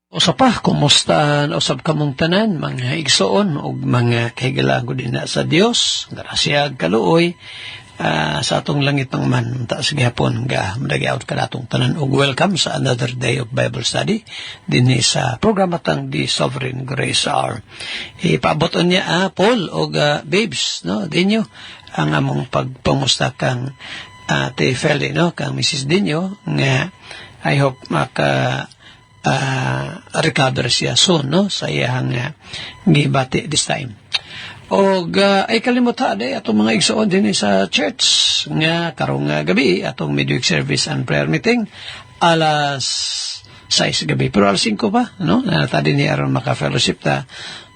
Usa pa, kumusta usab kamong tanan, mga igsoon o mga kahigalago din na sa Dios, grasya kaluoy, sa atong langit ng man, taas gihapon, madagi-out ka natong tanan, og welcome sa another day of Bible study, din sa programa tang The Sovereign Grace Hour. Ipaaboton niya, Paul, o babes, no, dinyo, ang among pagpamusta kang Ate Feli, no, kang Mrs. Dinyo, nga, I hope recover siya soon, no, sa iyang gibati this time. O ay kalimutan atong mga igsoon din sa church nga karong gabi atong midweek service and prayer meeting alas 6 gabi, pero alas 5 pa, no, nata din ni aron maka-fellowship ta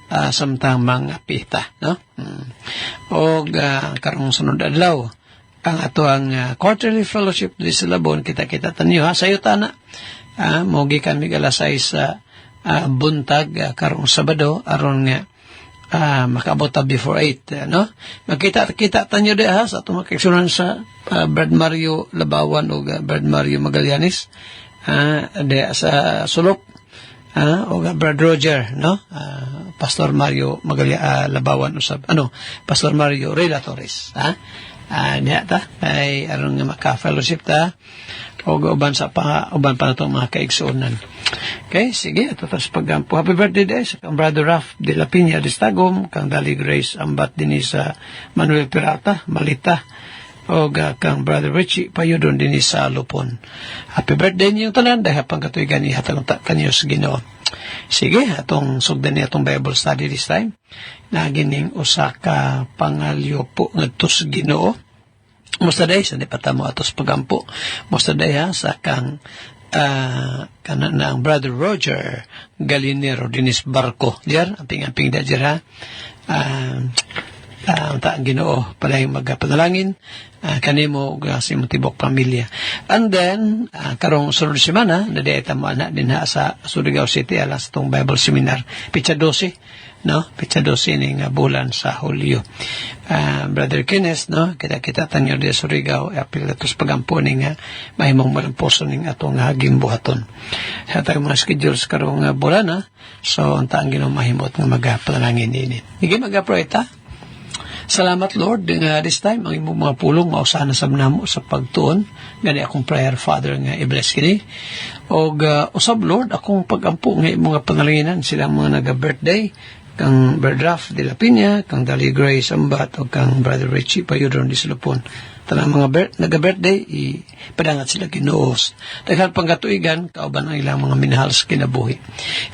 samtang mga pita, no. O karong sunod adlaw ang ato ang quarterly fellowship di sa Labon, kita-kita tanyo ha sayo tana. Mogi kami alas 6 sa buntag karong Sabado aron nga makabot before 8, no? Magkita tanyo di ha sa atong makigsunan sa Brad Mario Labawan o Brad Mario Magallanes di sa Sulok o Brad Roger, no? Pastor Mario Labawan usab Pastor Mario Reyla Torres, diha ta ay aron nga maka-fellowship ta o uban pa na itong mga kaigsuunan. Okay, sige, ito tas paggampo. Happy birthday day sa kang Brother Raf de la Piña de Stagom, kang Dali Grace Ambat din sa Manuel Pirata, Malita, o kang Brother Richie Payudon din sa Lupon. Happy birthday niyong tanan, dahil pang katuy gani hatang kanyos Ginoo. Sige, atong sugdan niya atong Bible study this time. Nagining usa ka pangalyo po ngadtos Ginoo. Musta day sa dipatamo atos pagampo. Musta day sa kang kanang Brother Roger Galinero Dinis Barco. Diyan, amping-amping da dyan ang Ginoo palay magpanalangin kanimo ug sa imong tibok pamilya. And then karong sunod semana na di tamo ana din sa Surigao City alas tong Bible Seminar pitsa 12, no, pitsa 12 ning bulan sa Hulyo. Brother Kenneth, no, kita tanyo di Surigao apil atos pagampo ning mahimong malamposon ning atong gimbuhaton. Hatag mga schedules karong bulan so unta ang Ginoo mahimot nga magapanalangin ini. Igi magapray ta. Salamat Lord nga this time ang imong mga pulong mausahan sa namo sa pagtuon gani akong prayer Father nga i-bless kini og usab Lord akong pagampo nga imong panalanginan sila mga naga-birthday kang Brother Raf de la Piña, kang Dali Grace Ambat o kang Brother Richie Payudron di Silupon. Tanang mga naga-birthday ipadangat sila Ginoos daghan pang katuigan kauban ang ilang mga minahal sa kinabuhi.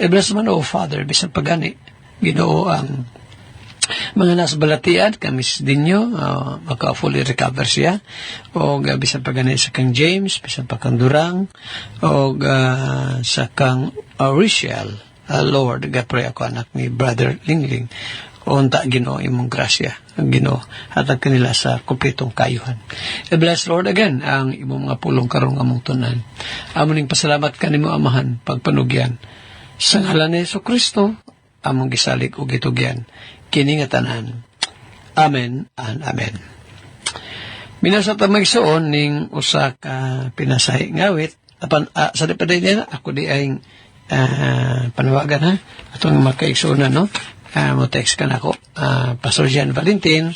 I-bless man o Father bisan pagani Ginoo ang mga nasa balatian kami dinyo maka-fully recover siya o bisan pagani sa kang James bisan pa kang Durang o sa kang Rachel. Lord, gapray ako anak ni Brother Lingling o unta Ginoo imong grasya Ginoo hatag kanila sa kumpletong kayuhan. I-bless Lord again ang imong mga pulong karong among tunan. Amo ning pasalamat kanimo Amahan pagpanugyan sa ngalan ni Jesucristo among gisalig ug gitugyan kini nga tanan. Amen and amen. Minasa ta magsuon ning usa ka pinasahi ngawit apan sa dipaday niya ako di ay panawagan ha atong makaigsunan, no, mo text kan ako Pastor Jean Valentin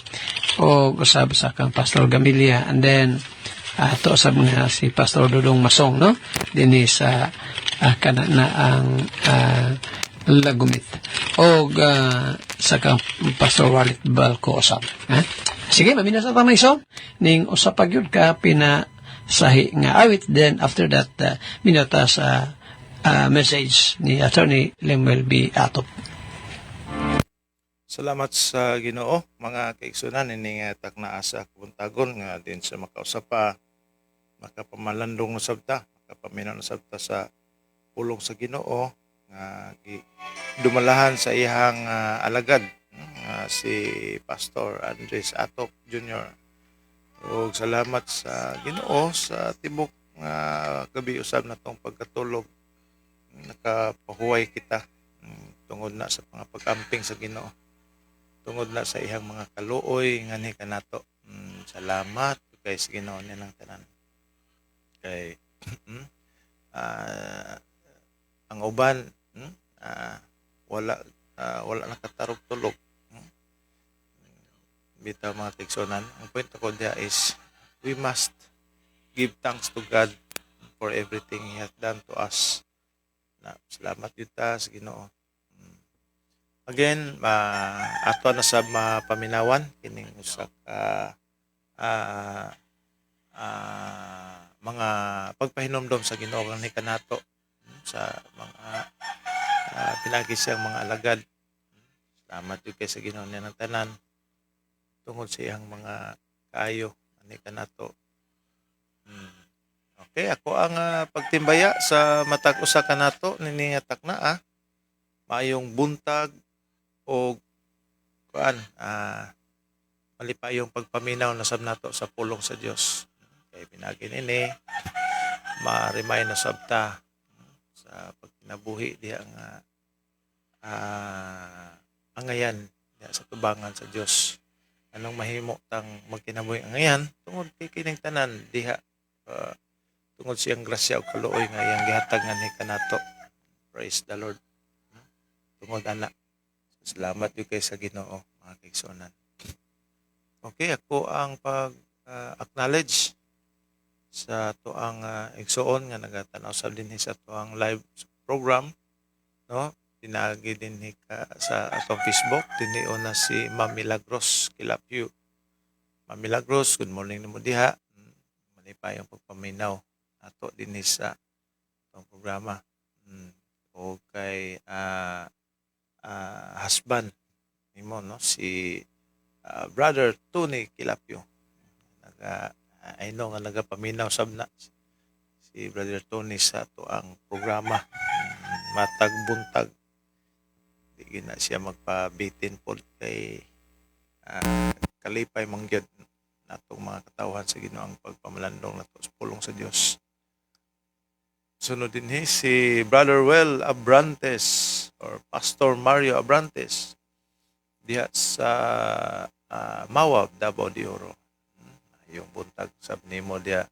o usab sa kang Pastor Gamilia and then to sa mga si Pastor Dudong Masong, no, dinhi sa kanana ang Lagumit o sa kang Pastor Walid Balco usab. Sige, maminasa ta may song ning usa pa gyud ka pinasahi nga awit, then after that minata sa message ni Attorney Lemuel B. Atop. Salamat sa Ginoo mga kaigsunan ini nga taknaa sa kubuntagon nga din sa makausap pa makapamalandong na sabta makapaminaw na sabta sa pulong sa Ginoo nga dumalahan sa iyang alagad si Pastor Andres Atop Jr. ug salamat sa Ginoo sa tibok nga gabi usab natong pagkatulog nakapahuway kita tungod na sa mga pag-amping sa Ginoo tungod na sa iyang mga kaluoy ngani kanato. Salamat kay sa Ginoo niya ng tanan kay ang uban wala nakatarog tulog. Bitaw mga kaigsunan, ang point ko diya is we must give thanks to God for everything He has done to us. Salamat yuta sa Ginoo. Again, ato na sa paminawan kining usa ka mga pagpahinomdom sa Ginoo ni kanato sa mga pinagi siyang mga alagad. Salamat yun kay sa Ginoo niya ng tanan tungod sa iyang mga kaayo ani kanato. Okay, ako ang pagtimbaya sa matag usa kanato nini nga takna maayong buntag o malipayong pagpaminaw na sab nato sa pulong sa Dios. Kay pinagi nini ma-remind na sabta sa pagkinabuhi diha nga angayan diha sa tubangan sa Dios. Anong mahimo tang magkinabuhi angayan tungod kay kining tanan diha tungod siyang grasya o kaluoy nga iyang gihatag nga kanato. Praise the Lord. Tungod ana. Salamat yun kay sa Ginoo mga kaigsunan. Okay, ako ang pag-acknowledge sa tuang igsuon nga nagatanaw sa dinhi sa tuang live program, no? Tinagi dinhi ka sa atong Facebook, dinhi na si Ma'am Milagros Kilapyo. Ma'am Milagros, good morning nimo diha. Manipay ang pagpaminaw ato dinhi sa atong programa. O kay husband nimo, no, si Brother Tony Kilapyo. I know nga nagapaminaw sabna si Brother Tony sa tuang programa matag buntag. Di na siya magpabitin pod kay kalipay mangyod natong mga katawhan sa Ginoo ang pagpamalandong nato sa pulong sa Dios. Sunod din si Brother Well Abrantes or Pastor Mario Abrantes diha sa Mawab, Davao de Oro. Yung buntag sab nimo diha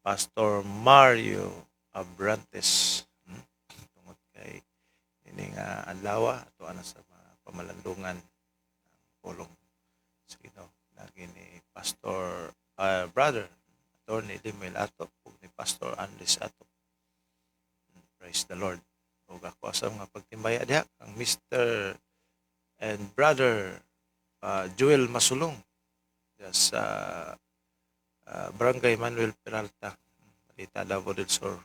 Pastor Mario Abrantes. Tungod kay ining adlaw ato ana sa pamalandungan ng pulong sa Ginoo lagi ni Pastor Brother Attorney Limel ato ug ni Pastor Andres ato. Praise the Lord. Ug ako sa mga pagtimbaya diha ang Mr. and Brother Joel Masulong sa Barangay Manuel Peralta, Malita, Davao del Sur.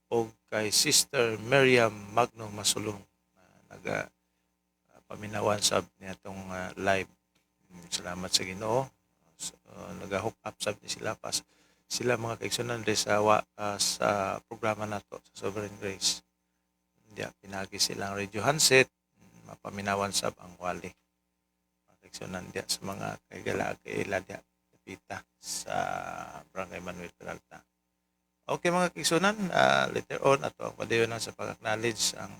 O kay Sister Miriam Magno Masulong naga paminawan sab niya itong live. Salamat sa Ginoo. Naga-hook up sab ni sila pas sila mga kaigsunan sa programa nato sa Sovereign Grace. Diya pinagi silang radio handset, mapaminawan sab ang wali. Kaigsunan diya sa mga kaila diya pita sa Barangay Manuel Peralta. Okay mga kaigsunan, later on ato ang padayon sa pag-acknowledge ang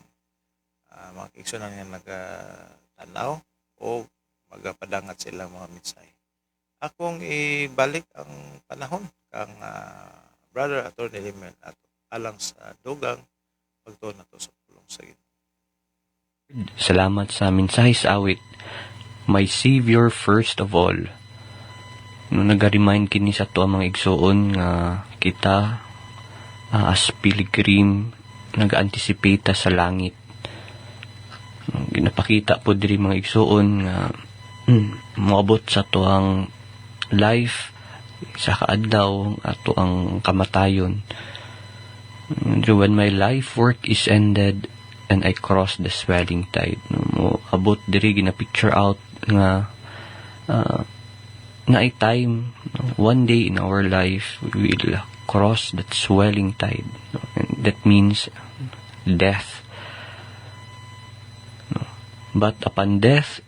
mga kaigsunan nga nagatanaw o magapadangat silang mga mensahe. Akong ibalik ang panahon kang Brother Attorney Limel at alang sa dugang pagtuon nato sa pulong sa Ginoo. Salamat sa mensahe sa awit. My Savior first of all. No naga-remind kini sa to ang mga igsuon nga kita as pilgrim nag-anticipate sa langit. Ginapakita po diri mga igsuon nga moabot sa to ang life sa kaadlaw ato ang kamatayon. When my life work is ended and I cross the swelling tide. Moabot diri gina-picture out nga na a time, one day in our life, we will cross that swelling tide. And that means death. But upon death,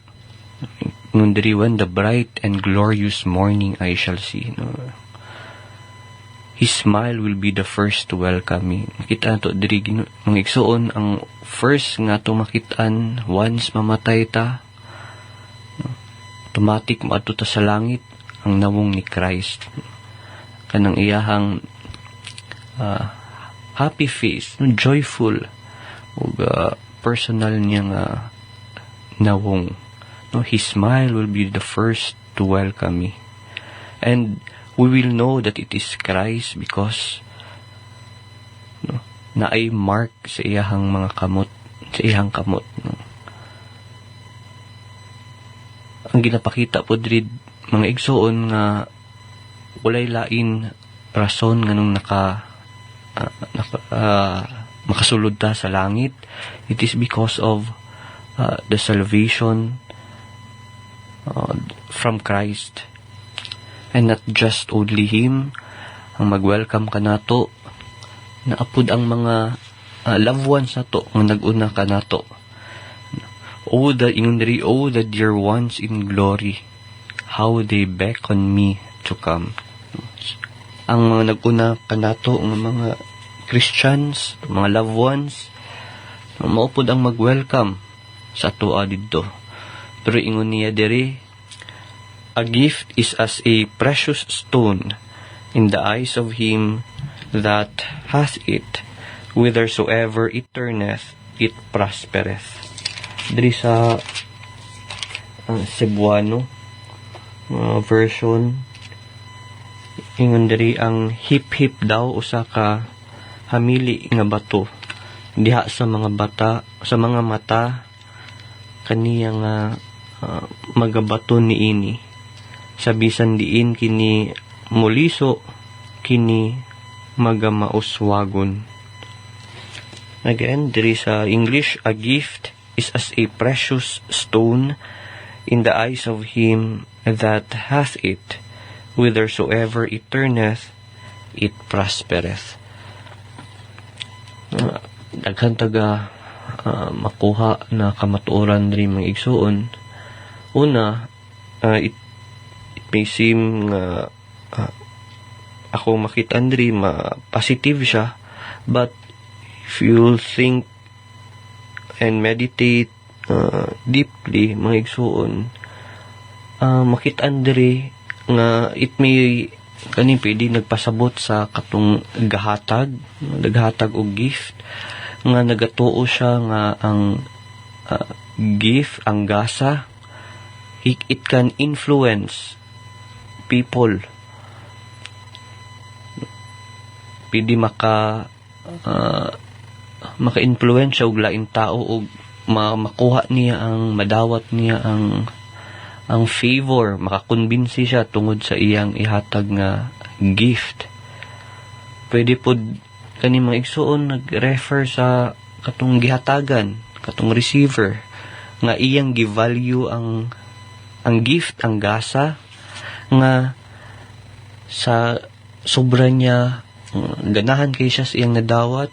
when the bright and glorious morning I shall see, His smile will be the first to welcome me. Makita to diri mga igsuon ang first nga to makitaan once mamatay ta. Automatic maadto ta sa langit ang nawong ni Christ. Kanang iyahang happy face, joyful ug personal niya nga nawong. No, His smile will be the first to welcome me. And we will know that it is Christ because na ay mark sa iyahang mga kamot, sa iyahang kamot. No? Ang ginapakita po diri mga igsoon nga walay lain rason nganong makasulod ta sa langit. It is because of the salvation from Christ. And not just only Him ang mag-welcome ka nato, na apud ang mga loved ones nato nga nag-una ka nato. Oh, the dear ones in glory, how they beckon me to come. Ang mga nag-una ka nato, ang mga Christians, mga loved ones, maupod ang mag-welcome sa ato didto. Pero ingon niya diri, a gift is as a precious stone in the eyes of him that hath it, whithersoever it turneth, it prospereth. Diri sa Cebuano version, ingon diri ang hip-hip daw usa ka hamili nga bato diha sa mga mata kaniya nga magabato niini. Sabisan diin kini muliso, kini magamauswagon. Again, there is English, a gift is as a precious stone in the eyes of him that hath it, whithersoever it turneth, it prospereth. Daghan taga makuha na kamatuoran rin mga igsuon. Una, it may seem ako makita Andre positive siya, but if you'll think and meditate deeply mga igsuon, makita Andre nga it may kani pwede nagpasabot sa katong naghatag og gift nga nagatuo siya nga ang gift, ang gasa, it can influence people. Pwede maka-influensya og laing tao og makuha niya madawat niya ang favor, makakonbinsi siya tungod sa iyang ihatag nga gift. Pwede po kani mga igsuon nag-refer sa katong gihatagan, katong receiver nga iyang gi-value ang gift, ang gasa nga sa sobra niya ganahan kay siya sa iyang nadawat,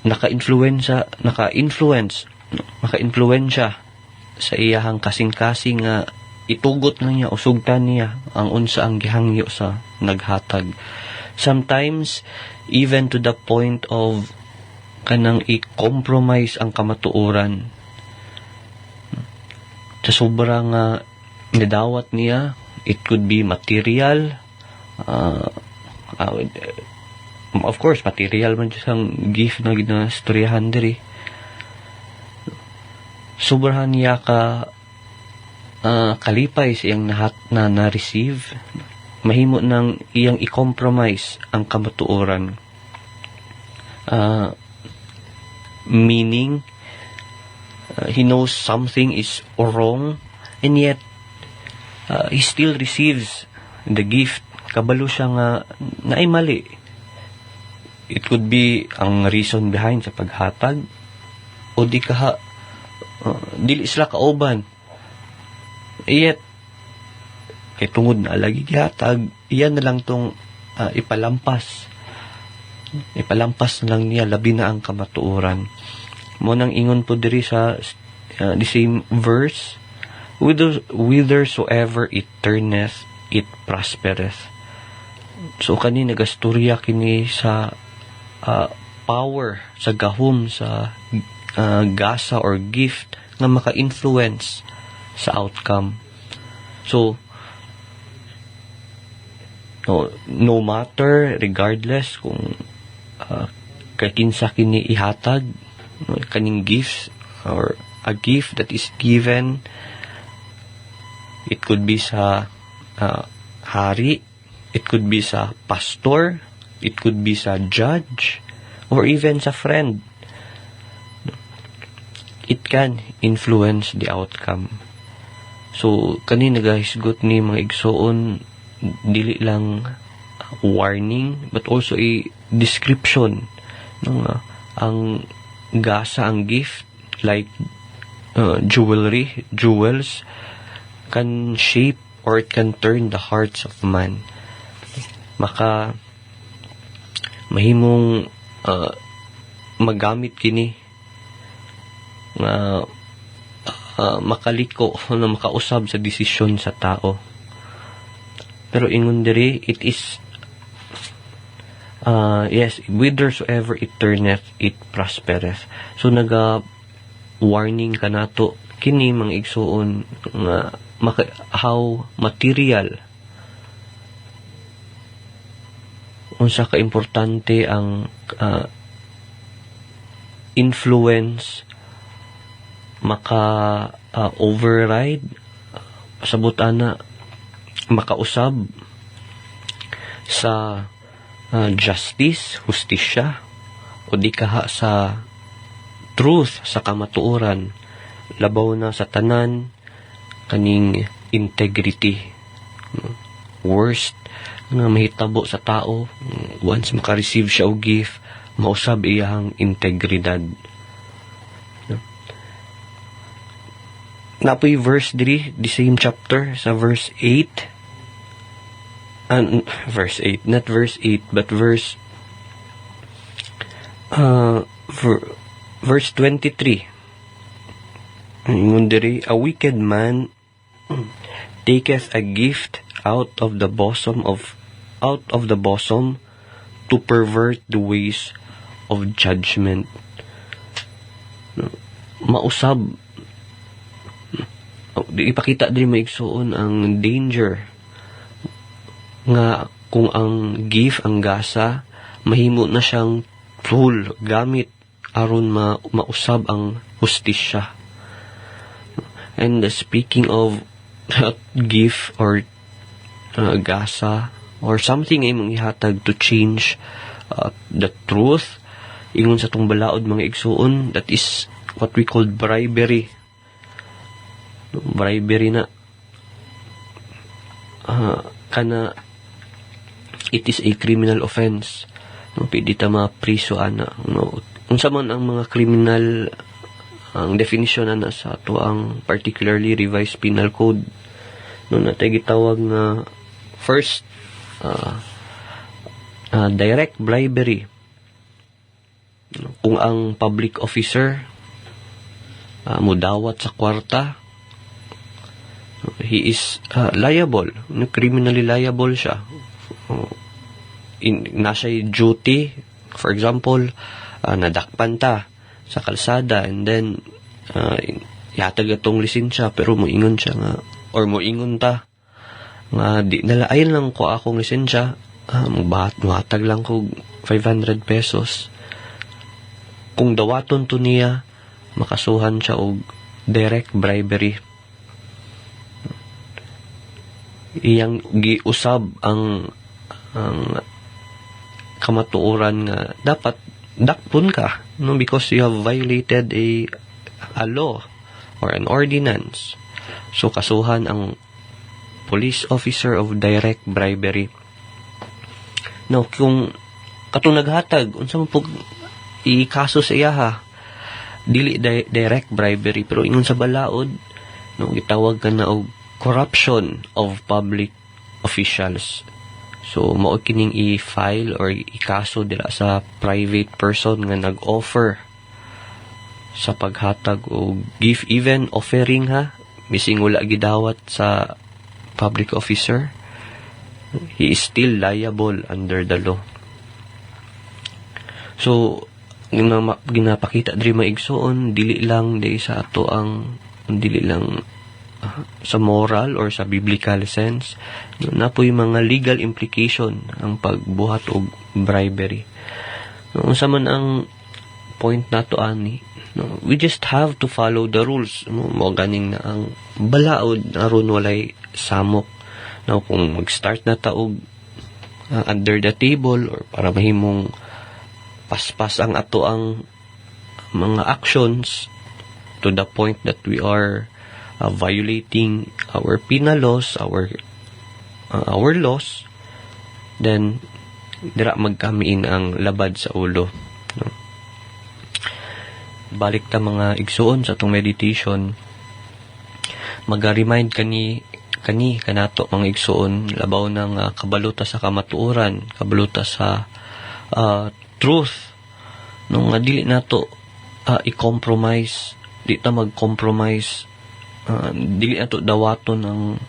maka-influensya sa iyahang kasing-kasing nga itugot na niya, usugtan niya ang unsa ang gihangyo sa naghatag. Sometimes even to the point of kanang i-compromise ang kamatuoran sa sobra nga nadawat niya. It could be material, of course material man siyang gift na ginastoryahan diri. Sobrahan niya ka kalipay sa iyang na-receive, mahimo nang iyang i-compromise ang kamatuoran. Meaning, he knows something is wrong, and yet, he still receives the gift. Kabalo siya nga naay mali. It could be ang reason behind sa paghatag, o di dili sila kauban. Yet, kay tungod na lagi gihatag, iyan na lang tong ipalampas na lang niya, labi na ang kamatuoran. Mo nang ingon po diri sa the same verse, whithersoever it turneth, it prospereth. So kani nagastorya kini sa power, sa gahom, sa gasa or gift nga maka-influence sa outcome. So no matter, regardless kung kay kinsa kini ihatag, kaning gifts or a gift that is given. It could be sa hari, it could be sa pastor, it could be sa judge, or even sa friend. It can influence the outcome. So, kanina guys, gut ni mga igsoon, dili lang warning, but also a description. No, ang gasa, ang gift, like jewels, can shape or it can turn the hearts of man. Maka mahimong magamit kini nga makaliko na makausab sa desisyon sa tao. Pero ingon diri, it is yes, whithersoever it turneth, it prospereth. So warning ka nato kini mga igsuon nga how material unsa ka importante ang influence maka override sabutana makausab sa justice, hustisya, o di kaha sa truth, sa kamatuoran, labaw na sa tanan kaning integrity. Worst nga mahitabo sa tao once maka-receive siya og gift, mausab iyang integridad. Napoy verse diri, the same chapter, sa verse 8. Verse 8, not verse 8, but verse 23. Ingon diri, a wicked man taketh a gift out of the bosom to pervert the ways of judgment. Mausab, ipakita din maigsuon ang danger nga kung ang gift, ang gasa, mahimo na siyang tool, gamit aron mausab ang hustisya. And speaking of gift or gasa or something ay mong ihatag to change the truth, ingon sa tong balaod mga igsuon, that is what we call bribery. Bribery na kana it is a criminal offense. Pwede ta mapriso ana. Unsa man ang mga criminal, ang definition na sa ato ang particularly revised penal code. Natay gitawag nga first direct bribery. Kung ang public officer mudawat sa kwarta, he is liable, criminally liable siya. Nasa duty, for example, nadakpan ta sa kalsada and then yatag atong lisensya pero moingon siya nga or moingon ta nga di nalayan lang ko akong lisensya, muhatag lang ko 500 pesos. Kung dawaton to niya, makasuhan siya og direct bribery. Iyang giusab ang kamatuoran nga dapat dakpon ka, because you have violated a law or an ordinance. So kasuhan ang police officer of direct bribery. Now kung katong naghatag unsa man pug ikaso sa iya ha, dili direct bribery pero ingon sa balaod gitawag ka na og corruption of public officials. So, mao kining i-file or ikaso dila sa private person nga nag-offer sa paghatag o gift, even offering ha, bising wala gidawat sa public officer, he is still liable under the law. So, ginapakita diri maigsoon, dili lang sa ato ang dili lang sa moral or sa biblical sense, napoy mga legal implication ang pagbuhat og bribery. Unsa man ang point nato ani, no, we just have to follow the rules, no, mo ganing na ang balaod aron walay samok, no, kung mag-start na taog under the table or para mahimong paspas ang ato ang mga actions to the point that we are violating our penal laws, our laws, then dira magkamiin ang labad sa ulo, no? Balik ta mga igsuon sa atong meditation, mag-remind kanato mga igsuon labaw ng kabaluta sa kamatuoran, kabaluta sa truth, no, nga dili nato i-compromise, di ta mag-compromise, dili nato dawaton ang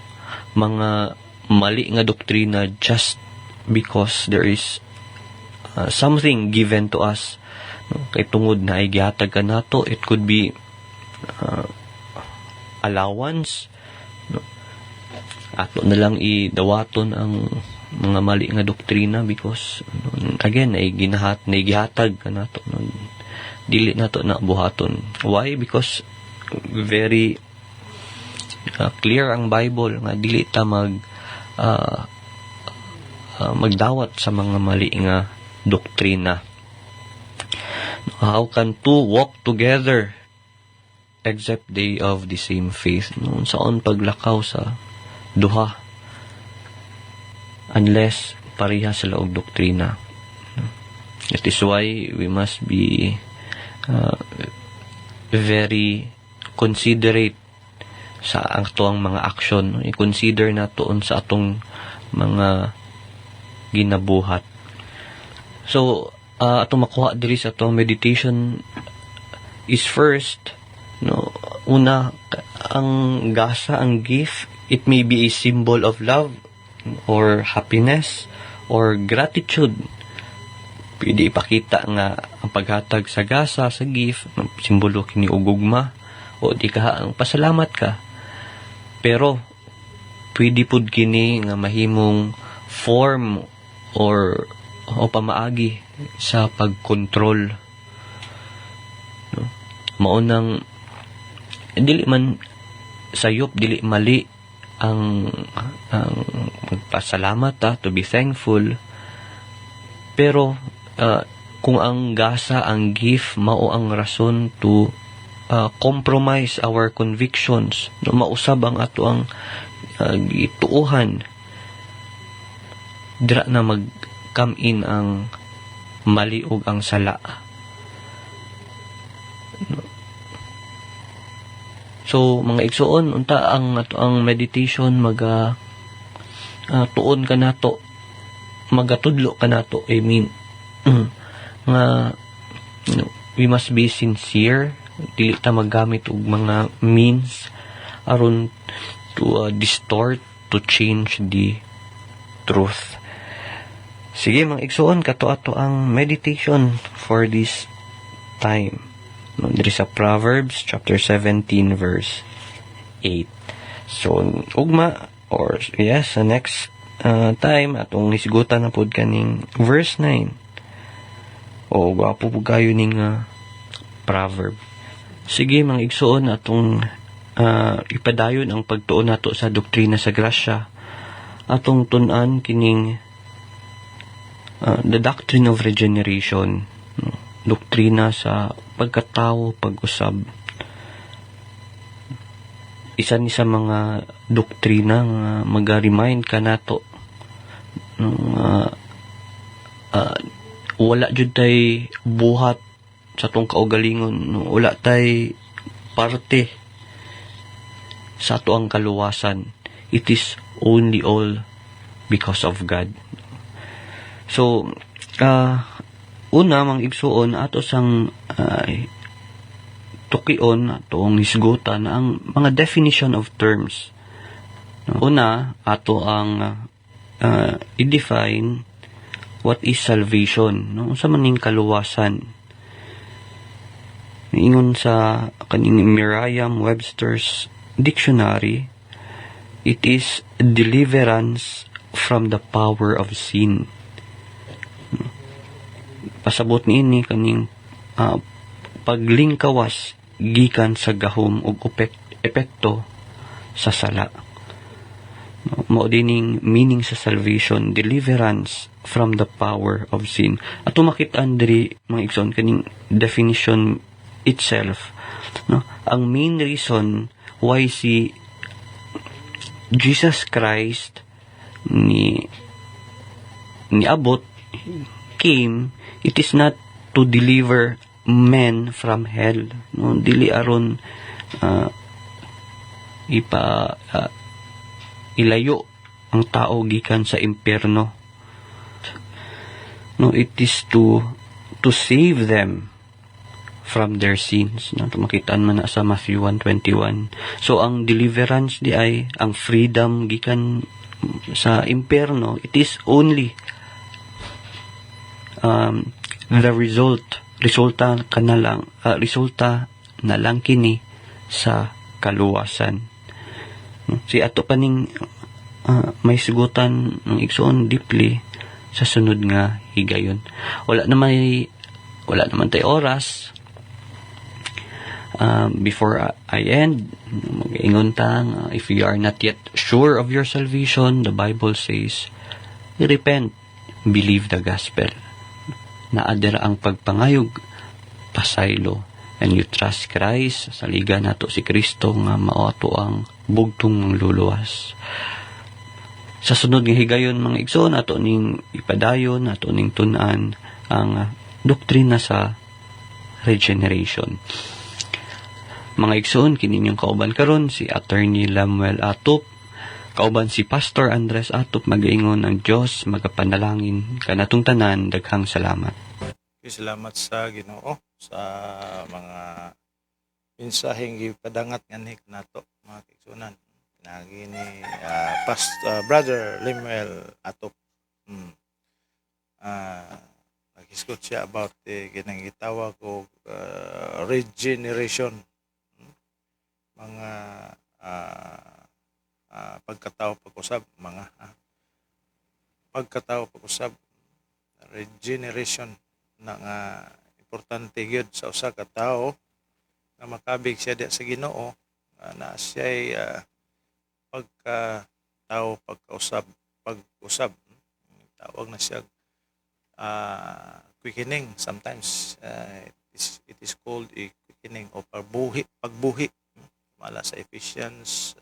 mga mali nga doktrina just because there is something given to us, no? Kay tungod na ay gihatag ka nato, it could be allowance, no? Ato na lang idawaton ang mga mali nga doktrina because again ay gihatag ka nato, no? Dili nato na buhaton. Why? Because very clear ang Bible nga dili ta magdawat sa mga mali nga doktrina. How can two walk together except they of the same faith? No, saon paglakaw sa duha unless pareha sila og doktrina. That is why we must be very considerate sa atong mga action. I-consider naton sa atong mga ginabuhat. So, atong makuha diri sa atong meditation is first, no, una, ang gasa, ang gift, it may be a symbol of love or happiness or gratitude. Pwede ipakita nga ang paghatag sa gasa, sa gift, simbolo kini ugugma o di ka ang pasalamat ka. Pero pwede pud kini nga mahimong form or pamaagi sa pagkontrol, no? Maunang dili man sayop, dili mali ang magpasalamat, to be thankful, pero kung ang gasa, ang gift, mao ang rason to compromise our convictions, no, mausab ang ato ang gituuhan, dira na mag-come in ang mali ug ang sala. No. So mga igsuon, unta ang ato ang meditation tuon ka nato, magatudlo ka nato, I mean nga, we must be sincere, dili ta maggamit og mga means aron to distort, to change the truth. Sige mga igsuon, kato ato ang meditation for this time. Diri sa Proverbs chapter 17 verse 8. So ugma, or yes, sa next time atong nisgutan na pod kaning verse 9. O gwapo po kayo ning proverb. Sige mga igsuon, atong ipadayon ang pagtuon nato sa doktrina sa grasya. Atong tun-an kining the doctrine of regeneration, no? Doktrina sa pagkatao, pag-usab. Isa ni sa mga doktrina nga mag-remind ka nato wala jud tay buhat sa tong kaugalingon, no? Wala tay parte sa ato ang kaluwasan. It is only all because of God. So una mang igsuon ato sang tukion atong hisgutan ang mga definition of terms. Una ato ang i-define what is salvation, no? Unsa man ning kaluwasan. Ingon sa kaning Merriam-Webster's dictionary, it is deliverance from the power of sin. pasabot niini kaning paglingkawas gikan sa gahom ug epekto sa sala. Mao dining meaning sa salvation, deliverance from the power of sin. At makit-an diri mga igsoon kaning definition itself, no? Ang main reason why si Jesus Christ ni abot came, it is not to deliver men from hell, no? Dili aron ilayo ang tao gikan sa impyerno, no? It is to save them from their sins, no? Makitaan man na sa Matthew 1:21. So ang deliverance di ay ang freedom gikan sa impyerno. It is only the resulta na lang kini sa kaluwasan. Si ato paning may sigutan ng igsoon deeply sa sunod nga higayon. Wala naman tay oras. Before I end, mag-ingon ta, if you are not yet sure of your salvation, the Bible says, repent, believe the gospel. Naader ang pagpangayog, pasaylo, and you trust Christ, sa liga nato si Kristo nga mao ato ang bugtong luluwas. Sa sunod nga higayon mga igsoon, ato ning ipadayon, ato ning tun-an ang doktrina sa regeneration. Mga igsoon, kini niyong kauban karon si Attorney Lamuel Atop, kauban si Pastor Andres Atop, mag-ingon ang Dios, magapanalangin kanatong tanan, daghang salamat. Salamat sa Ginoo sa mga mensaheng gipadangat nganik nato mga kaigsunan. Pinagi ni Brother Lemuel Atop. Nag-discuss siya about ginang gitawag og regeneration, mga pagkatao pag-usab, regeneration na nga importante gyud sa usa ka tawo nga makabig siya diha sa Ginoo, na siya'y pag-usab tawag na siya quickening. Sometimes it is called a quickening o pagbuhi mala sa Ephesians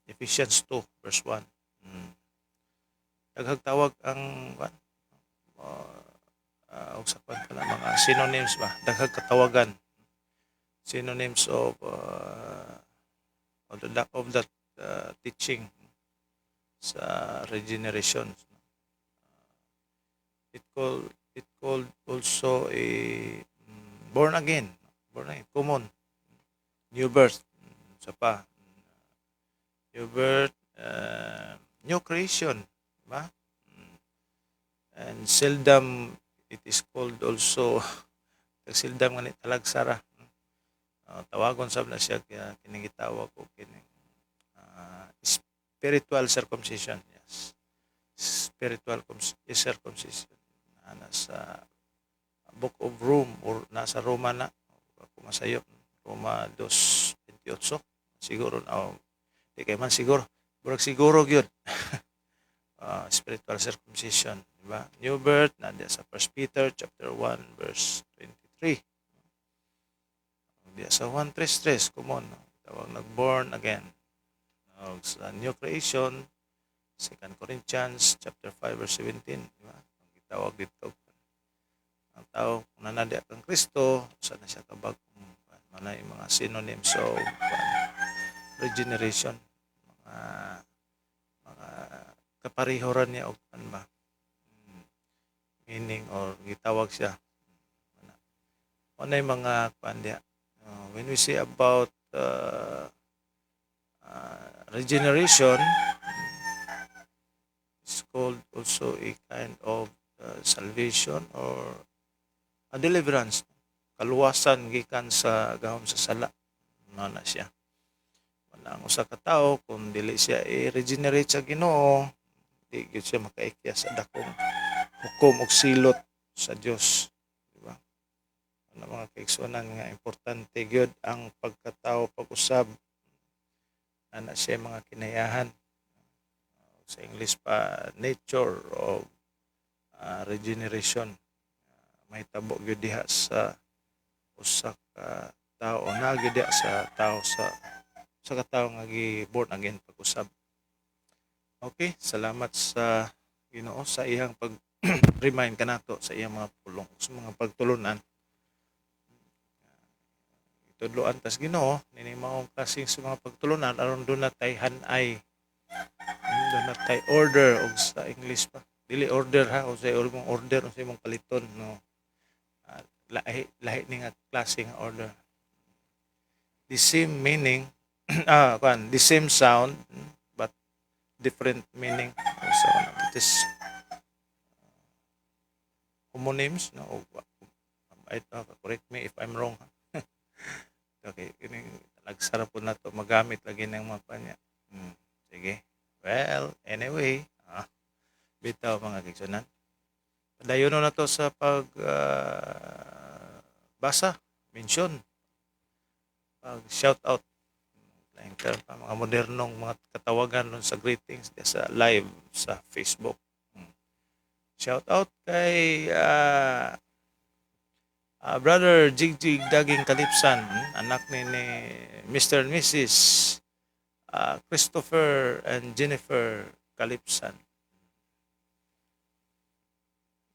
Ephesians 2 verse 1. Daghang tawag ang usapan pa na mga synonyms ba, daghang katawagan, synonyms of that teaching sa regeneration. It called also a born again, common, new birth, sa pa, new birth, new creation, ba? And seldom it is called also seldom nga ni talagsara. Tawagon sab na siya kining gitawag og kining spiritual circumcision. Yes, spiritual circumcision. Nasa Book of Rome or nasa Roma na, kung masayo, Roma 2:28 siguro na, di kay man siguro siguro gyud. Spiritual circumcision, diba? New birth na diya sa 1 Peter chapter 1 verse 23. Diya sa 1:3 common, tawag nag-born again. Sa new creation, 2 Corinthians chapter 5 verse 17, diba? Ang gitawag dito, ang tao kung nanadya kang Kristo, sana siya kabag, manay mga synonyms of regeneration, mga kaparihoran niya og ba, meaning or gitawag siya unay mga pandya. When we say about regeneration, it's called also a kind of salvation or a deliverance, kaluwasan gikan sa gahom sa sala. Na siya wala ang usa ka tawo kung dili siya i-regenerate sa Ginoo, di gyud siya makaikya sa dakong hukom ug silot sa Dios, di ba? Ano mga kaigsunan nga importante gyud ang pagkatao pag-usab ana siya mga kinayahan sa English pa nature of regeneration. Mahitabo gyud diha sa usa ka tao na gyud diha sa tao sa katawo nga gi-born again pag-usab. Okay, salamat sa Ginoo sa iyang pag remind kanato sa iyang mga pulong sa mga pagtulunan. Tudloan tas Ginoo nini maong klaseng sa mga pagtulunan aron do na tay hanay, do na tay order og sa English pa. Dili order ha, o sa imong order o sa imong paliton no. Lahi ni nga klase nga order. The same meaning the same sound but different meaning. So it is homonyms no. Correct me if I'm wrong. Okay, ini nagsara po na to magamit lagi ng mga panya. Sige. Well, anyway, bitaw mga kigsunan. Padayon na to sa pag basa, mention, pag shout out. Lain term pa mga modernong mga katawagan nun sa greetings sa live sa Facebook. Shout out kay Brother Jigjig Daging Kalipsan, anak ni Mr. and Mrs. Christopher and Jennifer Kalipsan.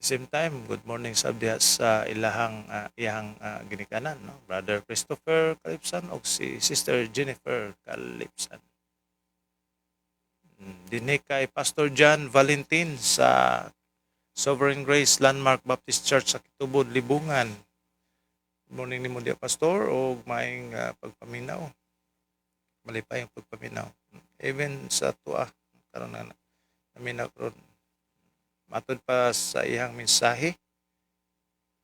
Same time, good morning sabdiha sa iyang ginikanan, no? Brother Christopher Kalipsan o si Sister Jennifer Kalipsan. Dinhi kay Pastor John Valentin sa Sovereign Grace Landmark Baptist Church sa Kitubod, Libungan. Good morning nimo diya Pastor o maayong pagpaminaw. Malipay ang pagpaminaw. Even sa tuwa karon na naminaw karon. Matod pa sa iyang mensahe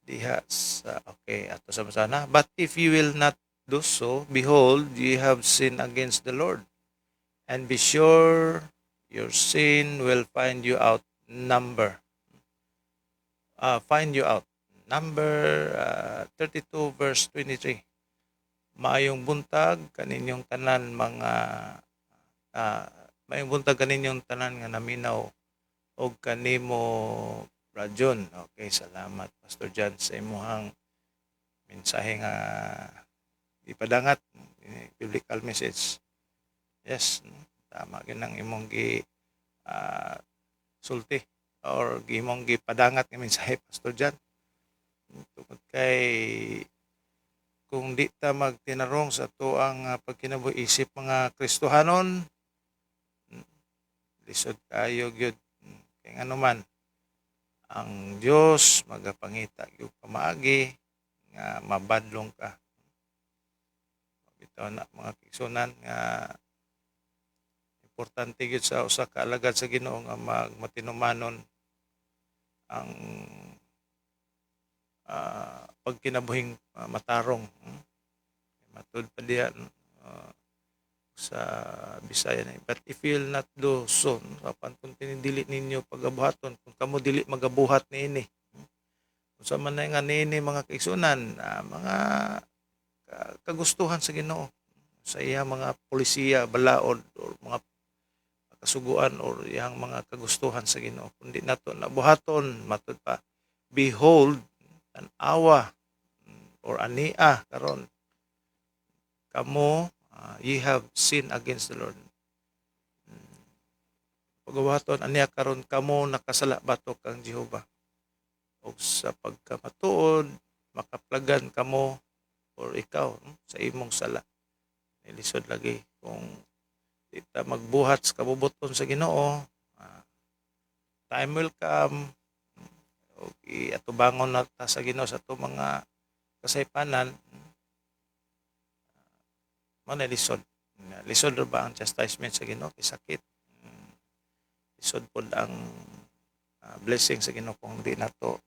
diha sa okay ato sa sana. But if you will not do so, behold, ye have sinned against the Lord. And be sure your sin will find you out. Find you out. Number 32 verse 23. Maayong buntag kaninyong tanan mga maayong buntag kaninyong tanan nga naminaw og kanimo Rajon. Okay, salamat Pastor John sa imong mensahe nga ipadangat biblical message. Yes, tama gyud ang imong sulti or imong gipadangat nga mensahe Pastor John. Tungod kay kung di ta magtinarong sa tuang pagkinabuhi isip mga Kristohanon, lisod kayo gyud kay ngano man ang Dios magapangita gyud pamaagi nga mabadlong ka. Bitaw na mga kigsunan nga importante gyud sa usa ka alagad sa Ginoo nga matinumanon ang pagkinabuhing matarong. Matud pa diyan sa Bisaya na. But if you will not do so, kapan kung tinidili ninyo pagabuhaton, kung kamo dili magabuhat niini. Kung sa man nga niini mga kaigsunan, mga kagustuhan sa Ginoo sa iya mga polisiya, balaod, or mga kasuguan or iyang mga kagustuhan sa Ginoo. Kundi nato nabuhaton, matud pa, behold, tanawa or ania karon kamo ye have sinned against the Lord. Pagawaton ania karon kamo nakasala batok kang Jehova. Og sa pagkamatuod makaplagan kamo or ikaw sa imong sala. Nilisod lagi kung di ta magbuhat sa kabubuton sa Ginoo, time will come og atubangon na ta sa Ginoo sa ato mga kasaypanan. Mao lisod. Lisod ra ba ang chastisement sa Ginoo kay sakit? Lisod pod ang blessing sa Ginoo kung di nato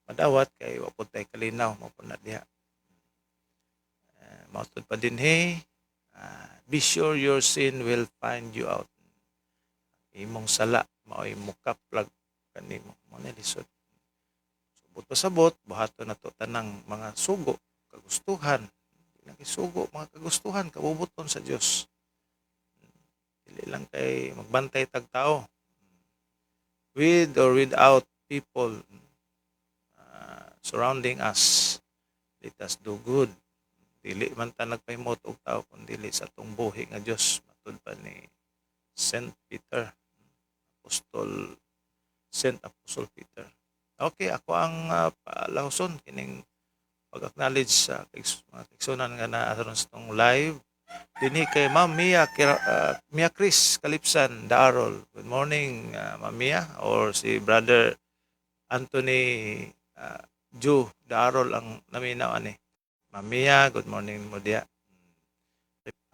madawat kay wa pod tay kalinaw mao pod na diha. Matud pa dinhi, be sure your sin will find you out. Imong sala mao'y mukaplag kanimo. Mao lisod. Abot pasabot, buhaton na to tanang mga sugo, kagustuhan. Nakisugo, mga kagustuhan, kabubuton sa Dios. Dili lang kay magbantay tag tao. With or without people surrounding us, let us do good. Dili man ta nagpahimot og tao kun dili sa atong buhi nga Dios, matud pa ni Saint Peter, Apostol Saint Apostle Peter. Okay, ako ang palahuson kining pag-acknowledge sa mga kaigsunan nga naaron sa itong live. Dinhi kay Ma'am Mia Chris Kalipsan Darol. Good morning, Ma'am Mia, or si Brother Anthony Ju Darol ang naminaw ani. Ma'am Mia, good morning mo diya.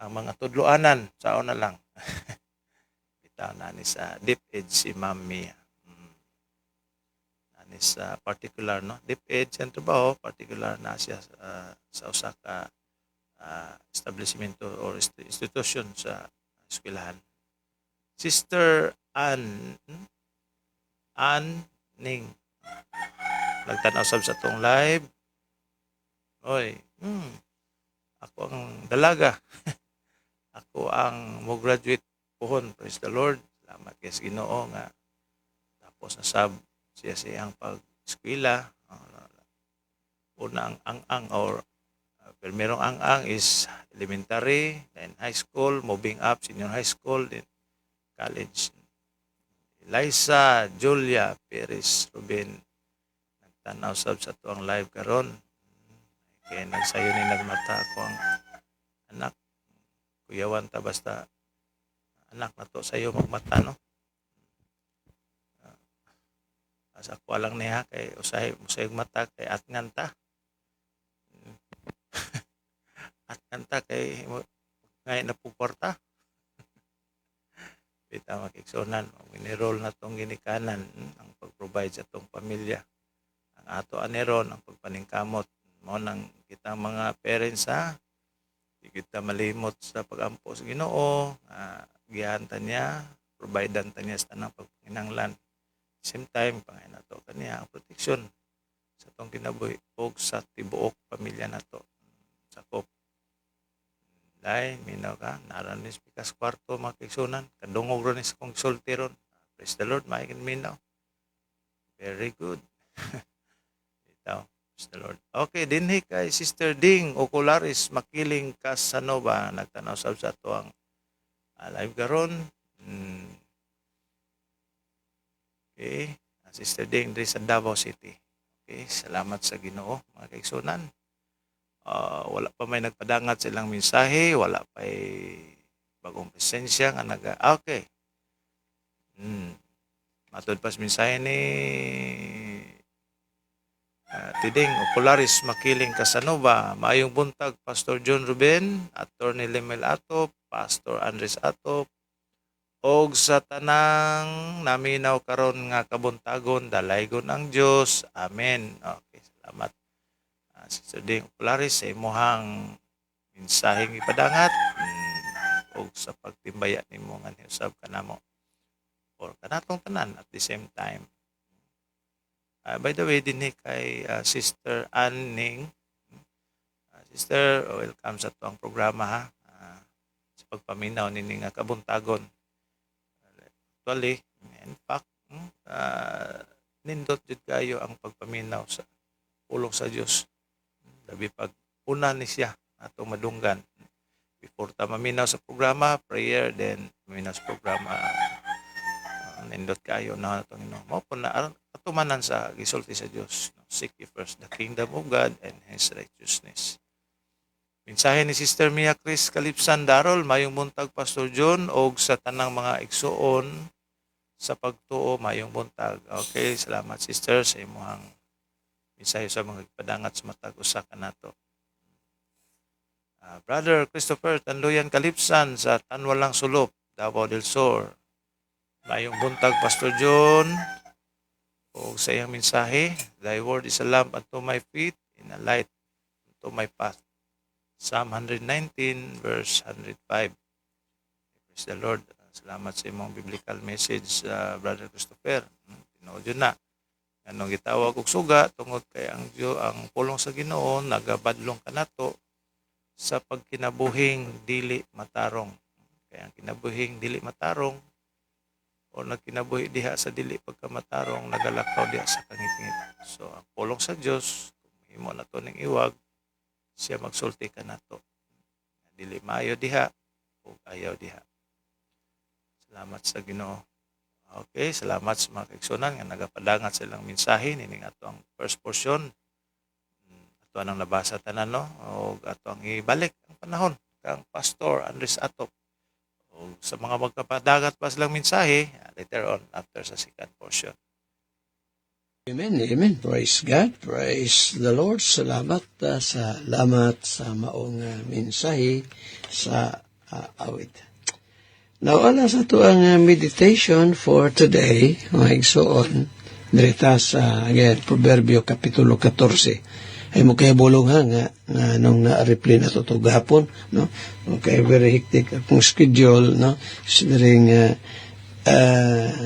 Ang mga tudloanan, sao na lang. Bitaw na ni sa Deep Edge si Ma'am Mia. Is particular, no, Deep Edge ang trabaho, particular na siya sa usa ka establishmento or institution sa eskwelahan. Sister Ann Ning, nagtanaw sab sa tong live. Oy, ako ang dalaga. Ako ang mo graduate pohon, praise the Lord. Salamat kay sa Ginoo nga tapos na sab siya siyang pag-eskwela. Una ang ang-ang or primerong ang-ang is elementary, then high school, moving up, senior high school, then college. Eliza, Julia, Perez, Ruben, nagtanaw sab sa tuang live karon. Kaya nagsayo ni nagmata ako ang anak. Kuyawan ta basta anak na to sayo magmata, no? Asa ko lang niya kay usay mata kay atngan ta. Atngan ta kay ngay na puporta. Bita makiksonan, minirol na tong ginikanan ang pag-provide sa tong pamilya. Ang ato aniron ang pagpaningkamot mo nang kita mga parents, ha. Di kita malimot sa pagampo sa Ginoo, gihanta niya, providean ta niya sa tanang pagpanginanglan. Same time, pangay na to kaniya ang proteksyon sa itong kinabuhi o sa tibuok pamilya na to. Sakop. Dahil, minaw ka, naranis pikas kwarto, mga kaigsunan, kadungog ron sa kong sulti ron. Praise the Lord, mahikin minaw. Very good. Ito, praise the Lord. Okay, dinhi kay Sister Ding Ocularis Makiling Casanova, nagtanaw sa to ang live garon. Okay, Sister Ding diri sa Davao City. Okay, salamat sa Ginoo, mga kaigsunan. Wala pa may nagpadangat silang mensahe, wala pa bagong presensya nga okay. Matod pas mensahe ni Tiding Ocularis Makiling Casanova. Maayong buntag, Pastor John Ruben, Attorney Lemel Atop, Pastor Andres Atop, og sa tanang naminaw karon nga kabuntagon, dalaygon ang Dios. Amen. Okay, salamat. Sister Ding Ocularis sa imuhang mensaheng ipadangat og sa pagtimbaya nimo nga niusab kanamo or kanatong tanan at the same time. By the way, din kay Sister Ann Ning. Sister, welcome sa tuang programa, ha. Sa pagpaminaw nini nga kabuntagon. Actually, in fact, nindot jud kayo ang pagpaminaw sa pulong sa Dios. Labi pag una ni siya atong madunggan. Before ta maminaw sa programa, prayer, then maminaw sa programa, nindot kayo na itong mo po na atumanan sa gisulti sa Dios. Seek ye first the kingdom of God and His righteousness. Mensahe ni Sister Mia Chris Kalipsan Darol, mayong buntag Pastor John, og sa tanang mga igsuon sa pagtuo, mayong buntag. Okay, salamat sister sa imuhang mensahe sa mga padangat sa matag usa kanato. Brother Christopher Tanduyan Kalipsan sa Tanwalang Sulop, Davao del Sur. Mayong buntag Pastor John, o sa iyang mensahe, Thy word is a lamp unto my feet and a light unto my path. Psalm 119 verse 105. Praise the Lord. Salamat sa imong biblical message, Brother Christopher. Tinood yun na. Anong gitawag og suga tungod kay ang pulong sa Ginoo nagabadlong kanato sa pagkinabuhing dili matarong. Kaya ang kinabuhing dili matarong o nagkinabuhi diha sa dili pagkamatarong nagalakaw diha sa kangit-ngit. So ang pulong sa Dios kung himo nato ning iwag siya magsulti kanato. Dili maayo diha ug ayaw diha. Salamat sa Ginoo. Okay, salamat sa mga kaigsunan nga nagapadangat sa ilang mensahe nining ato ang first portion. Ato ang nabasa tanan no ug ato ang ibalik ang panahon kang Pastor Andres Atop. Ug sa mga magkapadagat pa silang mensahe later on after sa second portion. Amen, amen. Praise God, praise the Lord. Salamat sa maong mensahe sa awit. Now, alas ito ang meditation for today, mga igsoon, direta sa, again, Proverbio Kapitulo 14. Ay mo kaya bulong nga nung na-reply na ito gahapon, no? Okay, very hectic akong schedule, no? Considering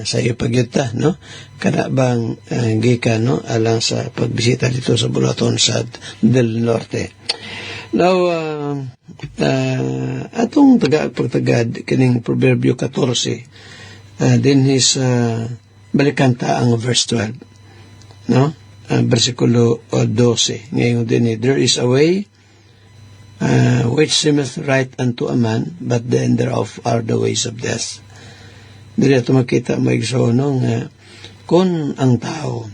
sa iyo pagyuta, no? Kana bang gikan, no? Alang sa pagbisita dito sa Bulaton sa del Norte. Now, atong pagtagad kining Proverbio 14, din his balikanta ang verse 12, no? Versikulo 12. Ngayon din, there is a way which seemeth right unto a man, but the end thereof are the ways of death. Dili ito makita maigsono nga kung ang tao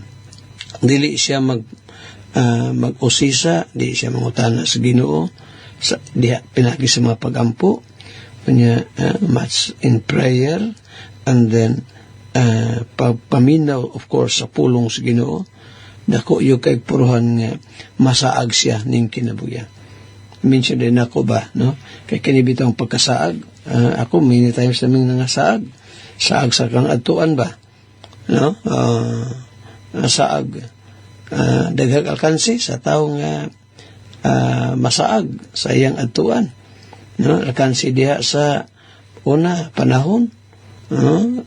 dili siya mag-usisa, di siya mangutana sa Ginoo, diha pinagi sa mga pagampo, kanya much in prayer, and then pagpaminaw of course sa pulong sa Ginoo, dako yung kay puruhan nga masaag siya ning kinabuya. Minsan din ako ba, no? Kay kinibitang pagkasaag, ako many times namin nangasaag, saag sa kang atuan ba, no? Saag daghang alkansi sa taong masaag sa iyang atuan, no? Alkansi diha sa una panahon, no?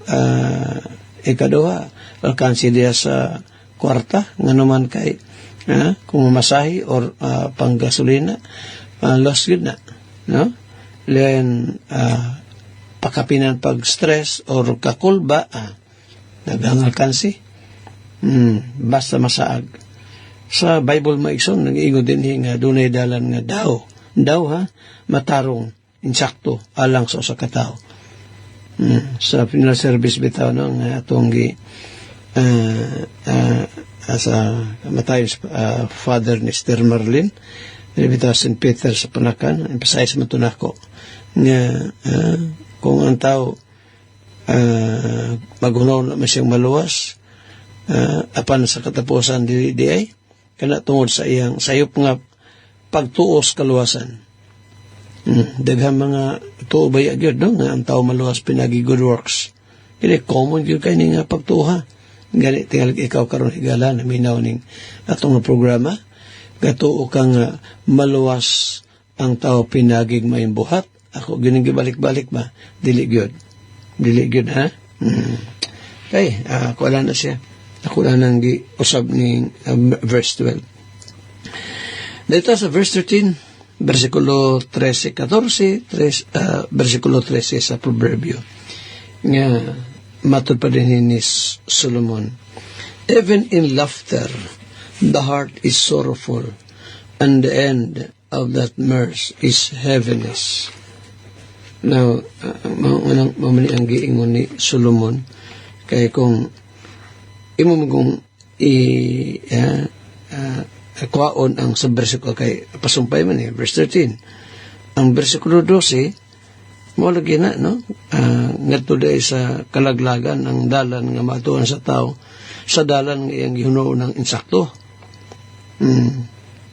Ikaduha alkansi diha sa kwarta nga naman kay kung masahi or panggasolina lost yun na, no? Then pakapinan pag stress or kakulba daghang alkansi. Basta masaag. Sa Bible maigsoon, nag-iingon din nga dunay dalan nga daw ha, matarong, insakto, alang sa usa ka tawo. Sa funeral service bitaw no, nga atong sa matayos father ni Sister Marlene, bitaw St. Peter sa Panakan, emphasize man to nako nga kung ang tao maghunaw na siyang maluwas, apan sa katapusan di ay kana tungod sa iyang sayop nga pagtuos kaluwasan. Daghang mga tuo ba gyud no nga ang tao maluwas pinagi good works. Dili common gyud kay ning pagtuha. Gani tingali ikaw karon higala na minaw ning atong programa. Gatuo kang maluwas ang tao pinagig maimbuhat. Ako gining gibalik-balik ba dili gyud ha. Okay, ako na siya. Ako na nang giusab ni verse 12. Dito sa verse 13, versikulo 13-14, versikulo 13 sa Proverbio. Nga, matod pa din ni Solomon. Even in laughter, the heart is sorrowful, and the end of that mirth is heaviness. Now, mamani ang giingon ni Solomon, kay kung imo mong kwaon ang sa versikulo kay pasumpay man verse 13. Ang versikulo 12 mo lagi na no ngadto day sa kalaglagan ang dalan nga matuon sa tao sa dalan nga iyang gihuno ng insakto.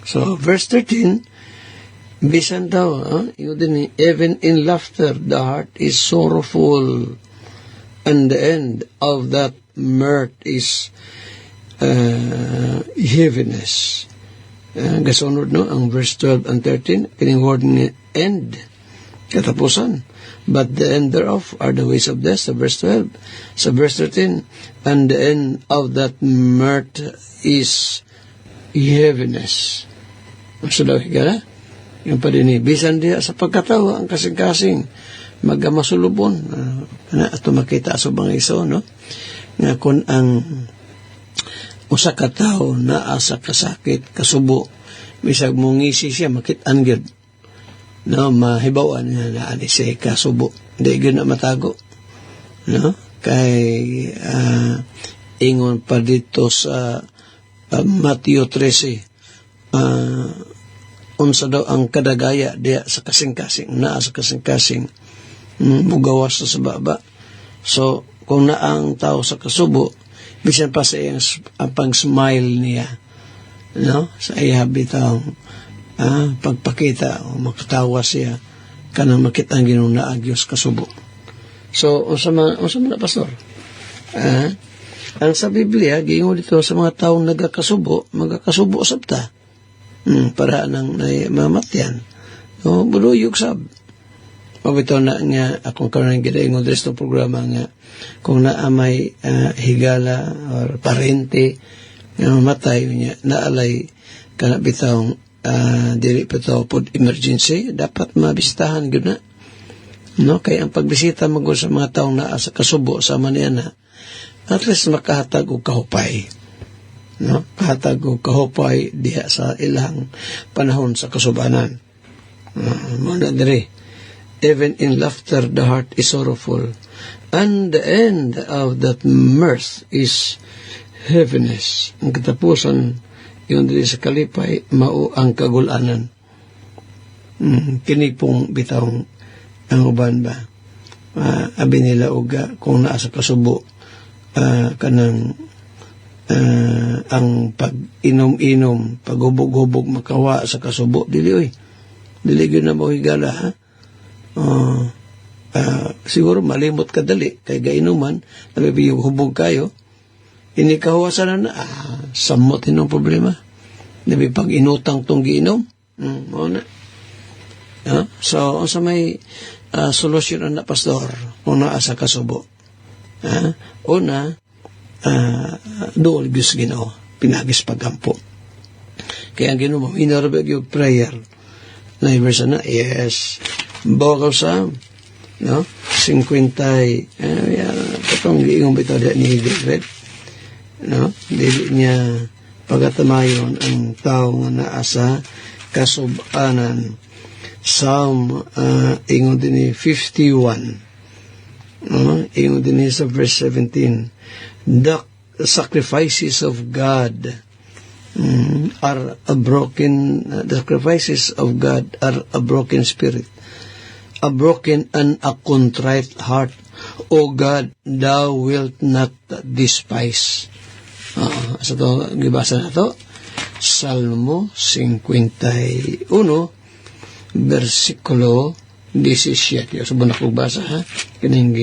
So verse 13 bisan daw yun even in laughter the heart is sorrowful and the end of that mirth is heaviness. Gasunod no ang verse 12 and 13 kining word ni end Katapusan. But the end thereof are the ways of death, sa verse 12. Sa verse 13, and the end of that mirth is heaviness. Ang sulaw higala, yung pa din bisan diya sa pagkatawa, ang kasing-kasing, magamasulubon. Ato makita sa mga iso, no? Nga kung ang usa ka tawo na asa kasakit, kasubo, bisag mungisi siya, makit-an gyud. No, mahibawan niya na ani siya kasubo. Di gyud na matago. No? Kay ingon pa dito sa Matthew 13, unsa daw ang kadagaya diya sa kasing-kasing, naa sa kasing-kasing, mugawas sa baba. So, kung na ang tao sa kasubo, bisan pa sa iyang pang-smile niya, no? Sa iya bitang pagpakita o makatawa siya kanang makita ang Ginoong naagyo sa kasubo. So, unsa man na pastor? Ang sa Biblia, giingon dito sa mga taong magkakasubo sabta. Para nang mamatyan. No, buluyog sab. Mabitaw na nga akong karon gidaingon diri sa programa nga kung naa may higala or parente nga mamatay niya naalay kana bitaw dili pa to pod emergency dapat mabisitahan gyud na. No, kay ang pagbisita magud sa mga taong naa sa kasubo sama niya na at least makahatag og kahupay. No, kahatag og kahupay diha sa ilang panahon sa kasubanan. Muna diri, even in laughter the heart is sorrowful, and the end of that mirth is heaviness. Ang katapusan yun diri sa kalipay mao ang kagulanan. Kini pong bitawng ang uban ba abi nila uga kung naa sa kasubo kanang ang pag-inom-inom, paghubog-hubog makawa sa kasubo, dili gyud na mahigala, ha? Siguro malimot ka dali, kay gainuman, nabibiyog hubog kayo, inikawasan na samot inong problema. Nabi pag inutang tong giinom, na. So, sa may solusyon na pastor, kung naa sa kasubo. Una, dool Diyos Ginoo, pinagis pagampo. Kaya ang Ginoo mo, inarbag yung prayer. Na yung verse na, yes, bawa ka sa, no? 50, katong giingong bitaw ni David, no? Dili niya pagatamayon ang tao nga naa sa kasubanan. Psalm, ingon din ni 51, ingon din ni sa verse 17, the sacrifices of God are a broken the sacrifices of God are a broken spirit, a broken and a contrite heart. O God, thou wilt not despise. Sa to gibasa na to, Salmo 51 versikulo 17. So na ko basa, ha, kining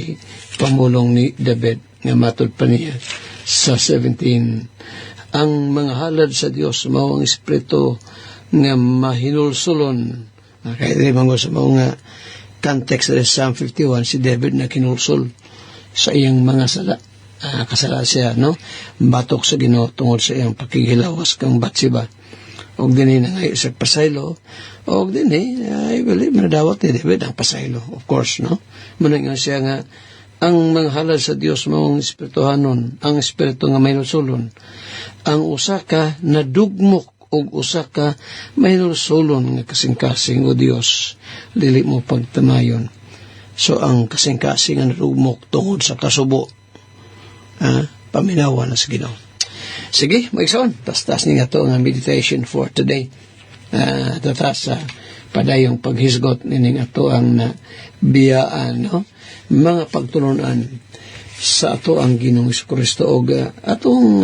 pamulong ni David nga matod pa niya sa 17. Ang mga halad sa Dios mao ang espiritu nga mahinulsulon. Kaya di mango sa mga context sa Psalm 51, si David na kinulsul sa iyang mga sala. Kasala siya, no? Batok sa Ginoo tungod sa iyang pakigilawas kang Batsiba. Og dinhi na ngay sa pasaylo. Og dinhi, I believe manadawat ni David ang pasaylo, of course, no? Muna siya nga ang mga halal sa Dios maong espirituhanon, ang espiritu nga mahinulsulon. Ang usa ka nadugmok og usa ka mahinulsulon nga kasing-kasing o Dios, dili mo pagtamayon. So ang kasing-kasing nga nadugmok tungod sa kasubo, paminawa na sa Ginoo. Sige, magson, tas ni nga to nga meditation for today. Tatas sa padayong paghisgot nining ato ang biyaan, no? Mga pagtulunan sa ato ang Ginoong Kristo og atong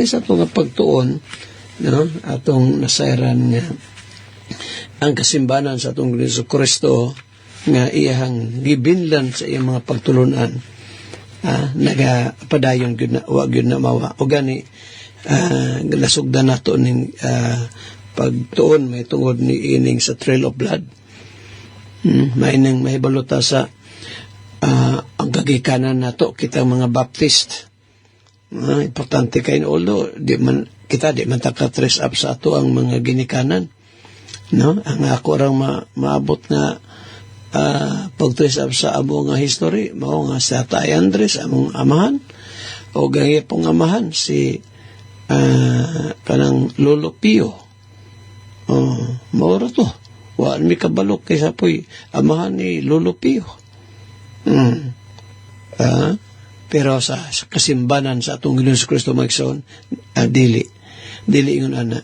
sa atong pagtuon, no? Atong nasayran nga ang kasimbanan sa atong Ginoong Kristo nga iyang gibinlan sa iyang mga pagtulunan, nagapadayon gyud na wa gyud na mawa o gani lasugdan nato ning pagtuon may tungod ni ining sa Trail of Blood. Mainang mahibalota sa ang kagikanan nato kita mga Baptist. Importante kayo, although di man taka-trace up sa ato ang mga ginikanan. No? Ang ako rang maabot nga pag-trace up sa amo nga history, mao nga sa Tay Andres, among amahan, o gaya pong amahan, si kanang Lolo Pio. Maura to. Waan mi kabalok kaysa po'y amahan ni Lolo Pio. Pero sa kasimbanan sa atong Ginoong Kristo magson, dili ingon ana.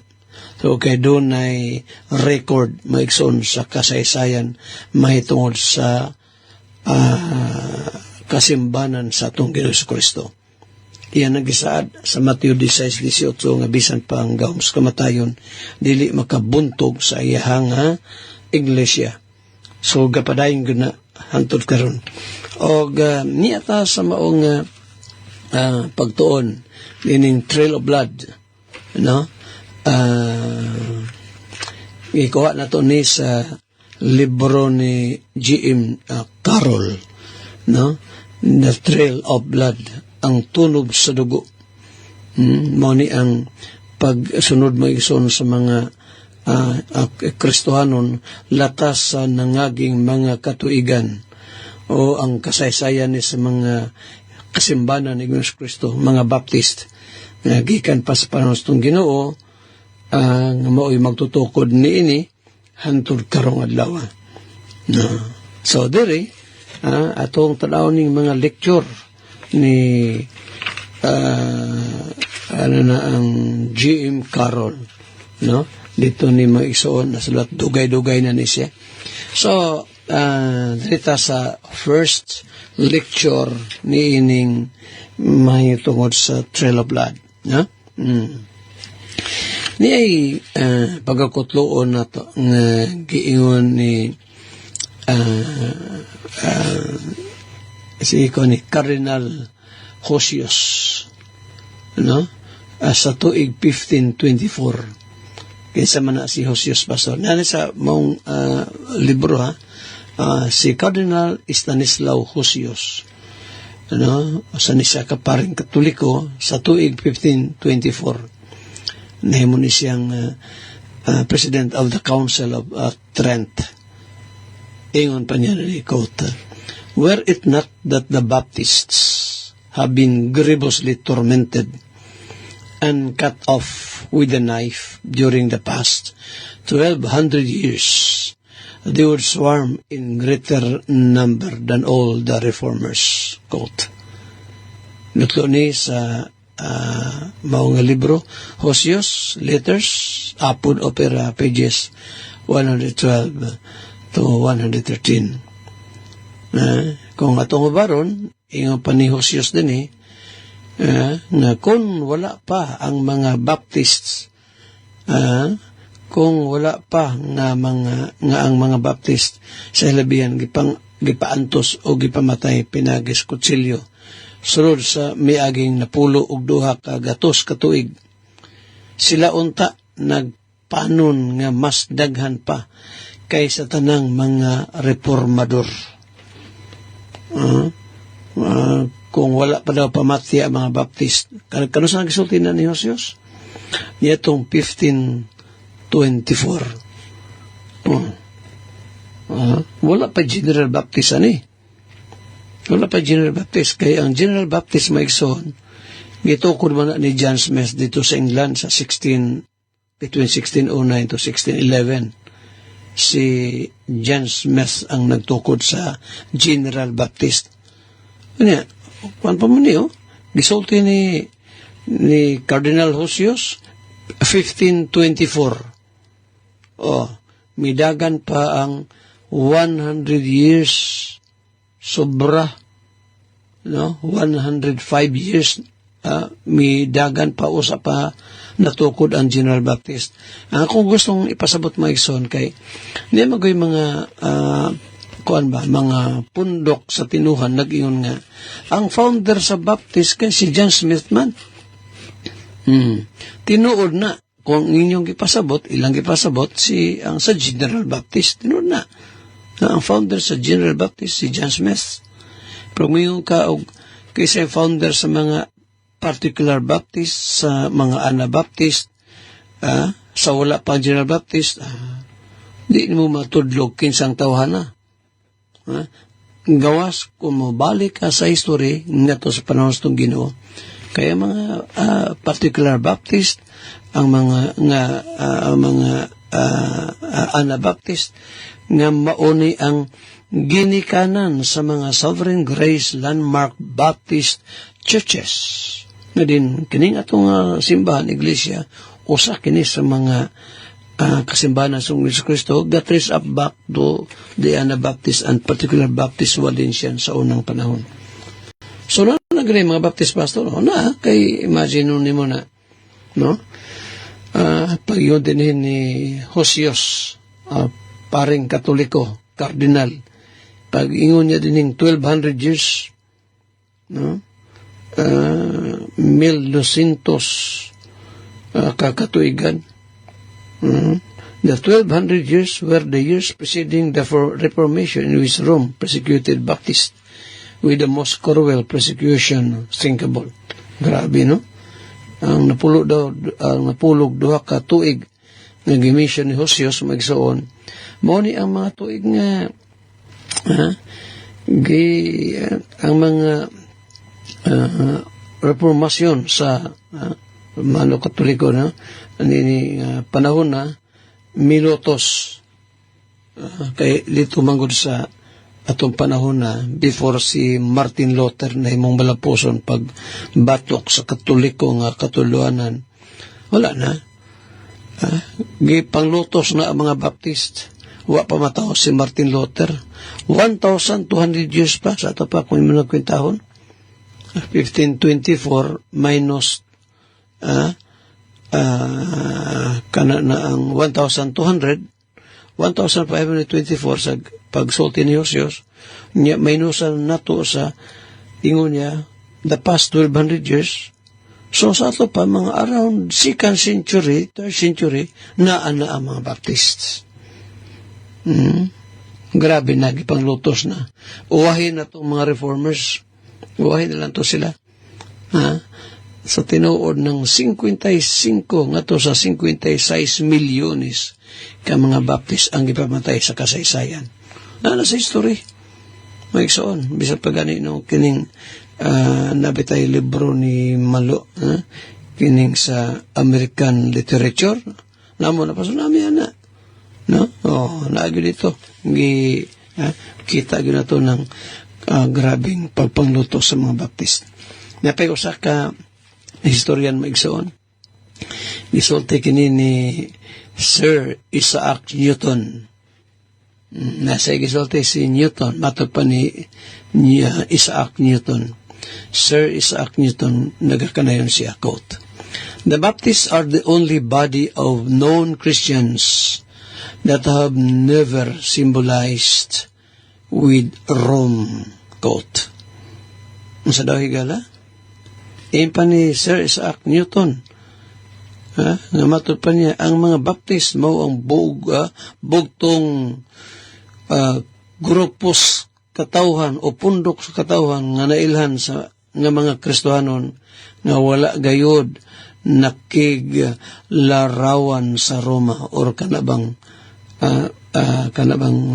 So kay doon ay record maigsoon sa kasaysayan mahitungod sa kasimbanan sa atong Ginoong Kristo. Iyan nagisaad sa Mateo 16:18 nga bisan pa ang gahom sa kamatayon dili makabuntog sa iyahang iglesia. So gapadayon gud na hantod karon. Og niata sa maong pagtuon meaning Trail of Blood, no? Ikuha na to ni sa libro ni G.M. Carroll, no? The Trail of Blood, ang tunog sa dugo. Mao ni ang pagsunod mo ison sa mga Kristohanon latas sa nangaging mga katuigan o ang kasaysayan ni sa mga kasimbanan ni Ginoong Kristo, mga Baptist, gikan pa sa panahon sa Ginoo, nga mao'y magtutukod ni ini hantod karong adlaw. So diri atong tanaw ning mga lecture ni ang G.M. Carroll, no? Dito ni maigsoon na sulat dugay-dugay na ni siya. So dito sa first lecture ni ining mahitungod sa Trail of Blood, no? Ni ay pagkakutloon na to nga giingon ni si Cardinal Hosius, no? Sa tuig 1524 kaysa man na si Hosius Pastor nani sa mong libro si Cardinal Stanislao Hosius, no? Sa nisa kaparing Katoliko sa tuig 1524 nahimo ni siyang President of the Council of Trent. Ingon pa niya ni quote, "Were it not that the Baptists have been grievously tormented and cut off with a knife during the past 1200 years, they would swarm in greater number than all the reformers." Quote. Nutlo ni sa maong libro, Hosius, Letters, Apud Opera, pages 112 to 113. Kung atong baron, ingon pa ni Hosius din na kung wala pa ang mga Baptists, kung wala pa nga ang mga Baptist sa hilabihan gipaantos o gipamatay pinagis kutsilyo sulod sa miaging napulo og duha ka gatos ka tuig, sila unta nagpanon nga mas daghan pa kaysa tanang mga reformador. Kung wala pa daw pamati ang mga Baptist, kano sa nagsulti na ni Hosius? Nitong 1524. Wala pa General Baptist Wala pa General Baptist. Kaya ang General Baptist maigsoon, gitukod man ni John Smith dito sa England sa between 1609 to 1611. Si John Smith ang nagtukod sa General Baptist. Kanya, kuwan pa man niyo, gisulti ni Cardinal Hosius, 1524. Midagan pa ang 100 years sobra, no? 105 years midagan pa usa pa natukod ang General Baptist. Kung gustong ipasabot maigsoon kay niya magoy mga mga pundok sa tinuhan nag-ingon nga ang founder sa Baptist kay si John Smith man. Tinuod na kung inyong ipasabot, ilang ipasabot ang sa General Baptist tinuod na. Ang founder sa General Baptist, si John Smith. Pero ngayon ka, kaysa yung founder sa mga particular Baptist, sa mga Anabaptist, sa wala pang General Baptist, di mo matudlog kinsang tawhana. Gawas, kung mabalik ka sa history, nga to sa panahon sa itong Ginoo, kaya mga particular Baptist, ang mga Anabaptist, nga mauni ang ginikanan sa mga Sovereign Grace Landmark Baptist Churches. Nga din, kining atong simbahan, iglesia, usa kini sa mga kasimbahan sa Yesus Kristo, that trace up back to the Anabaptist and particular Baptist Waldensian sa unang panahon. So, nagre mga Baptist pastor, kay imagine mo na, no? Pag yun din ni Josios, paring Katoliko, Cardinal, pag ingon niya din 1200 years, no? 1200 kakatuigan. The 1200 years were the years preceding the Reformation in which Rome persecuted Baptists with the most cruel persecution thinkable. Grabe, no? Ang napulog duha ka tuig nga gimission ni Josios magsuon. Mao ni ang mga tuig nga ang mga reformasyon sa Mano Katoliko na ni panahon na Milotos kay lito manggod sa atong panahon na before si Martin Luther na himong malapuson pag batok sa Katoliko nga katuluanan. Wala na. Gipanglutos na ang mga Baptist. Wa pa matao si Martin Luther. 1,200 years pa sa ito pa kung mo nagkwintahon. 1524 minus kana na ang 1,200, 1,524 sa pagsulti ni Josios, niya minusan nato sa ingon niya the past 1,200 years. So sa ato pa mga around 2nd century, 3rd century na ang mga Baptists. Grabe na gipanglutos na. Uwahin na itong mga reformers. Uwahin na lang to sila. Sa tinuod ng 55 nga to sa 56 milyones ka mga Baptist ang ipamatay sa kasaysayan. Na sa history. Maigsoon. Bisag pa gani no, kining nabitay libro ni Malo. Kining sa American literature. Namo na pa sa namin na. No? Naagyo dito. Kita yun na to ng grabing pagpangluto sa mga Baptist. Napay usa ka historian maigsoon. Gisulti kini ni Sir Isaac Newton. Nasa gisulti si Newton, matod pa ni Isaac Newton. Sir Isaac Newton, nagakanayon siya, quote, "The Baptists are the only body of known Christians that have never symbolized with Rome," quote. Masa daw higala? Pa ni Sir Isaac Newton. Nga matod pa niya, ang mga Baptist mao ang bugtong grupos katawhan o pundok sa katawhan nga nailhan sa nga mga Kristohanon nga wala gayod nakiglarawan sa Roma or kanabang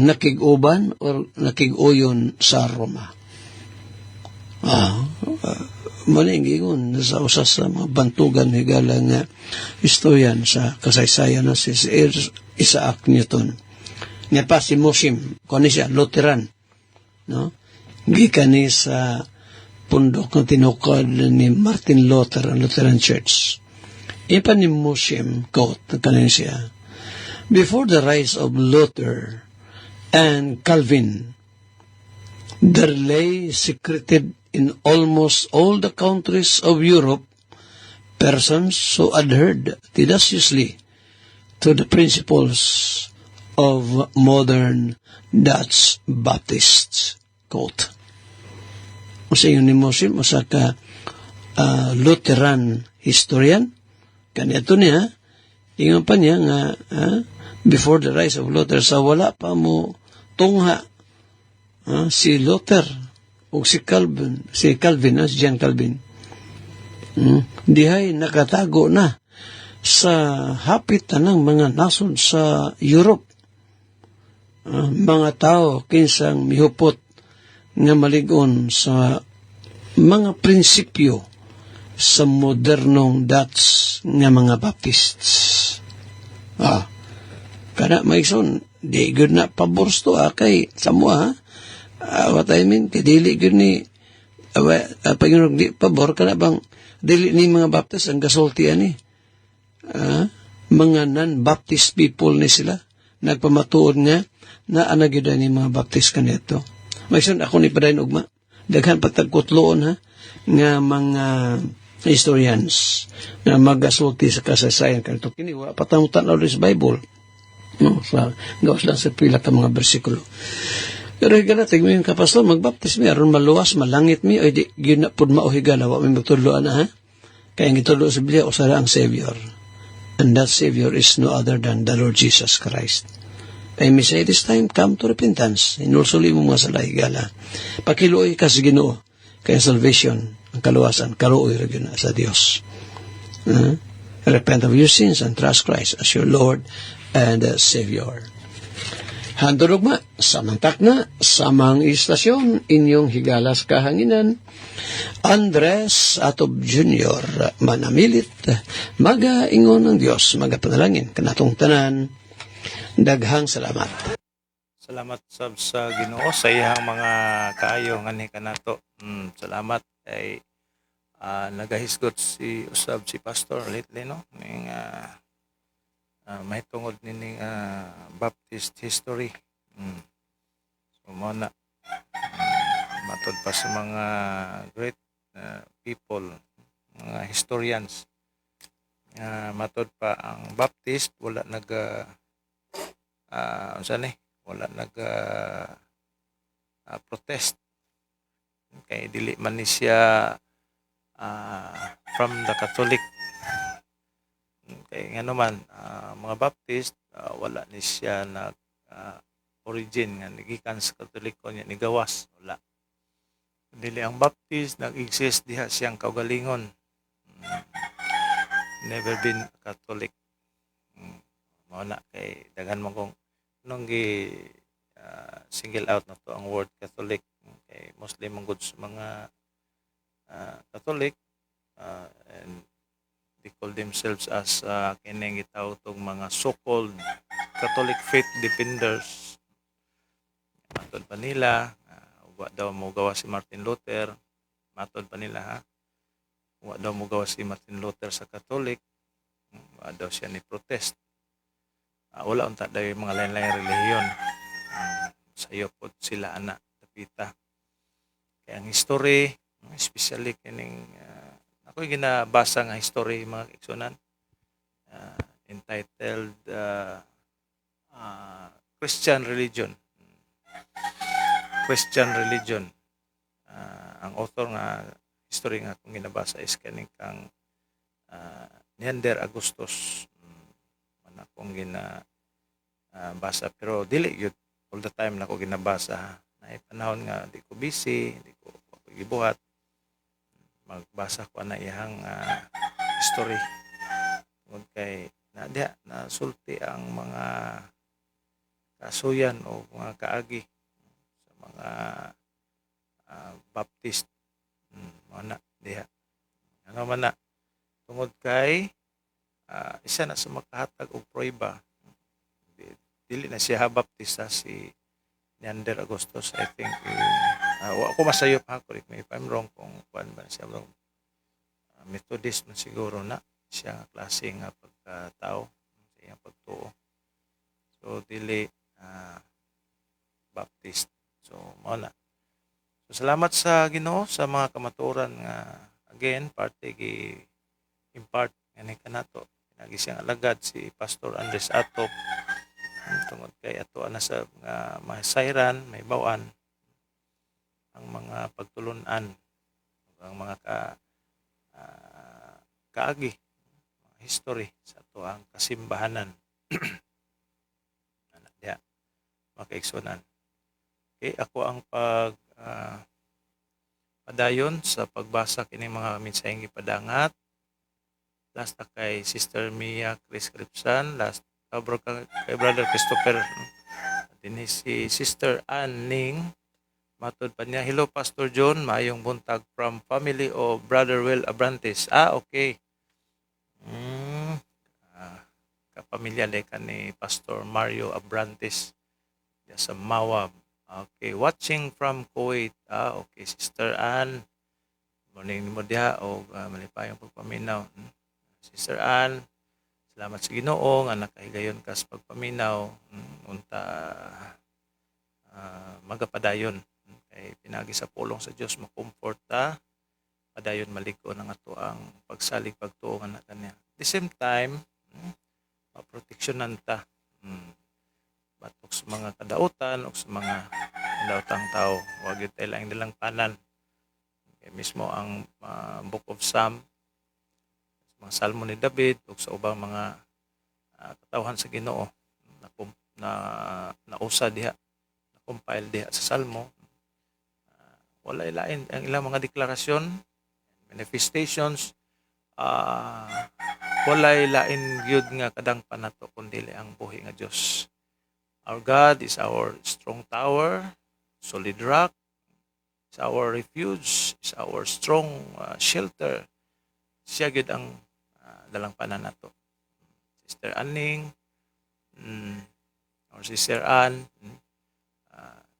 nakiguban or nakiguyon sa Roma. Malingingon sa usas sa mga bantugan higala nga historian sa kasaysayan na si Isaac Newton. Nga pa si Musim, kung siya, Lutheran. No? Gikan ni sa pundok na tinukod ni Martin Luther, ang Lutheran Church. Ipa ni Musim, quote, kanin siya, "Before the rise of Luther and Calvin, there lay secreted in almost all the countries of Europe persons who adhered tenaciously to the principles of modern Dutch Baptists," quote. Usa yun ni Musim, usa ka Lutheran historian. Kanito niya, ingon pa niya nga, before the rise of Luther, sa wala pa mo tungha si Luther o si Calvin, si John Calvin. Dihay nakatago na sa hapit ng mga nasod sa Europe. Mga tao kinsang mihupot nga maligon sa mga prinsipyo sa modernong Dutch nga mga Baptists. Kana maigsoon, di good na pabors to kay Samoa. What I mean, kay dili good ni Panginoon di pabor kana bang dili ni mga Baptist ang gasultian ni. Mga non-Baptist people ni sila nagpamatuod nga na anagyuda ni mga Baptist kanito. Maigsoon ako ni padayon ugma. Daghan patagkutloon nga mga historians na magasulti sa kasaysayan kanito kini wa patamutan na sa Bible. Sa gawas lang sa pila ka mga bersikulo. Pero higala, tigmin ka pastor, magbaptis mi, aron maluwas, malangit mi, ay di, yun na pud mauhigala, wa may magtudloan na, Kaya ang gitulo sa Biblia, usara ang Savior. And that Savior is no other than the Lord Jesus Christ. Ay mi say this time, come to repentance. Inulsuli mo mga sala, higala. Pakiluoy ka sa Ginoo, kaya salvation, ang kaluwasan, kaluoy rin sa Diyos. Repent of your sins and trust Christ as your Lord and Savior. Handurog samantak na, samang istasyon, inyong higalas kahanginan, Andres Atob Jr. manamilit, magaingon ng Diyos, magapanalangin, kanatong tanan, daghang salamat. Salamat sab sa Ginoo sa iyang mga kaayo nga ni kanato. Salamat kay nagahisgot si usab si pastor lately no ning may tungod nining Baptist history. So mo na matod pa sa mga great people, mga historians. Matod pa ang Baptist wala wala protest. Kay dili man ni siya from the Catholic. Kay nga naman, mga Baptist, wala ni siya nag origin nga nagikan sa Katoliko niya ni gawas. Wala. Dili ang Baptist nag-exist diha siyang kaugalingon. Never been Catholic. Mao na kay daghan man kong nung single out na to ang word Catholic. Kay Muslim ang good sa mga Catholic and they call themselves as kining gitawag tong mga so-called Catholic faith defenders. Matod pa nila, wa daw mo gawa si Martin Luther. Matod pa nila wa daw mo gawa si Martin Luther sa Catholic. Wa daw siya ni protest. Wala unta daw yung mga lain-lain relihiyon. Sayo po sila anak tapita. Kaya ang history, especially kining ako yung ginabasa nga history mga kaigsunan entitled Christian Religion. Ang author nga history nga kung ginabasa is kaning kang Neander Augustus. Man akong ginabasa pero dili yun all the time na ako ginabasa. Na panahon nga di ko busy, di ko gibuhat. Magbasa ko na iyang history. Tungod kay na sulti ang mga kasuyan o mga kaagi sa mga Baptist. Mana diha. Ano man na tungod kay isa na sa makahatag og prueba. Dili na siya Baptista si Neander Augustus. I think ako masayop correct me if I'm wrong kung kuan ba siya wrong. Methodist man siguro na siya nga klase nga pagkatao sa iyang pagtuo. So dili Baptist. So mao na. So salamat sa Ginoo sa mga kamatuoran nga again parte gi impart ani kanato. Nagi siyang alagad si Pastor Andres Atop. Tungod kay ato na sa mga mahasayran, may bawan ang mga pagtulunan ang mga kaagi mga history sa ato ang kasimbahanan. Ana dia makaigsunan. Okay, ako ang padayon sa pagbasa kini mga mensaheng gipadangat. Last na kay Sister Mia Prescription, last kay Brother Christopher. Din si Sister Ann Ning. Matod pa niya, hello Pastor John, maayong buntag from family of Brother Will Abrantes. Okay. Mm, kapamilya ka ni Pastor Mario Abrantes sa Mawab. Okay, watching from Kuwait. Okay, Sister Ann. Morning mo diha o malipayong pagpaminaw. Sister Ann, salamat sa Ginoo nga nakahigayon ka sa pagpaminaw. Unta magapadayon. Kay pinagi sa pulong sa Dios makomfort ta. Padayon malig-on ang ato ang pagsalig pagtuo nga kanya. At the same time, maproteksyonan ta. Batok sa mga kadautan o sa mga kadautang tao. Huwag yun tayo lang nilang panan. Kaya mismo ang Book of Psalm, mga salmo ni David o sa ubang mga katawhan sa Ginoo na nausa diha, na compile diha sa salmo. Wala ilain ang ilang mga deklarasyon, manifestations, wala ilain gyud nga kadang panato kundi ang buhi nga Dios. Our God is our strong tower, solid rock, is our refuge, is our strong shelter. Siya gyud ang dalang panan nato. Sister Anning, or Sister Ann,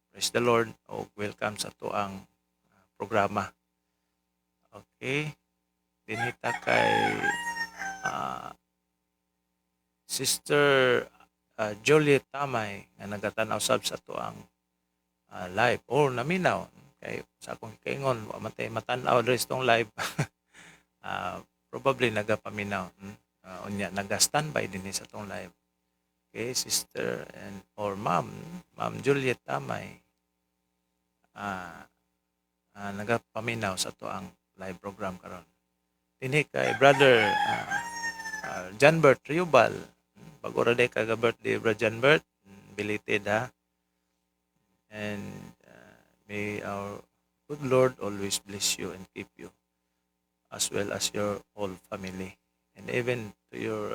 praise the Lord o welcome sa to ang programa. Okay. Dinita kay Sister Juliet Tamay nga nagatanaw sab sa to ang live or naminaw kay sa akong kaingon wa man tay matan-aw diri tong live. Probably nagapaminaw. Unya naga-standby din sa tong live. Okay, Sister or Ma'am Juliet Tamay. Nagapaminaw sa to ang live program karon. Dinhi kay Brother Janbert Riobal. Pag-ora day ka birthday Brother Janbert, belated ha. And may our good Lord always bless you and keep you, as well as your whole family, and even to your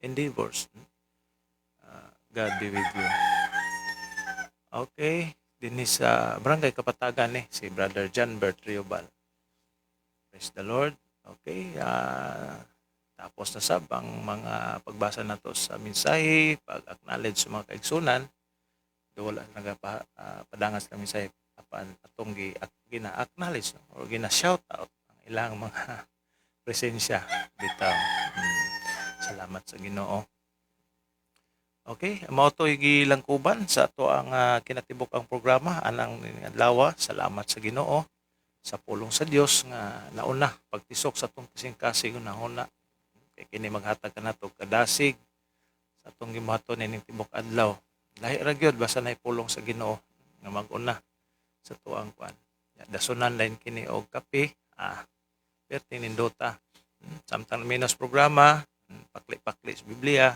endeavors. God be with you. Okay. Din sa Barangay Kapatagan si Brother Janbert Riobal. Praise the Lord. Okay. Tapos na sab ang mga pagbasa nato sa mensahe, pag-acknowledge sa mga kaigsunan. Wala nagapadangas ng mensahe apan atong gina-acknowledge or gina-shout out ang ilang mga presensya bitaw. Salamat sa Ginoo. Okay, mao to'y gilangkuban sa ato ang kinatibok ang programa anang adlaw. Salamat sa Ginoo sa pulong sa Dios nga nauna pagtisok sa atong kasing-kasing unahuna kay kini maghatag kanato kadasig sa atong gibuhaton ning tibok adlaw. Lahi ra gyud basta nay pulong sa Ginoo nga mag-una sa tuang kwan. Dasunan lain kini og kape, perti nindota. Samtang minos programa, pakli-pakli sa Biblia.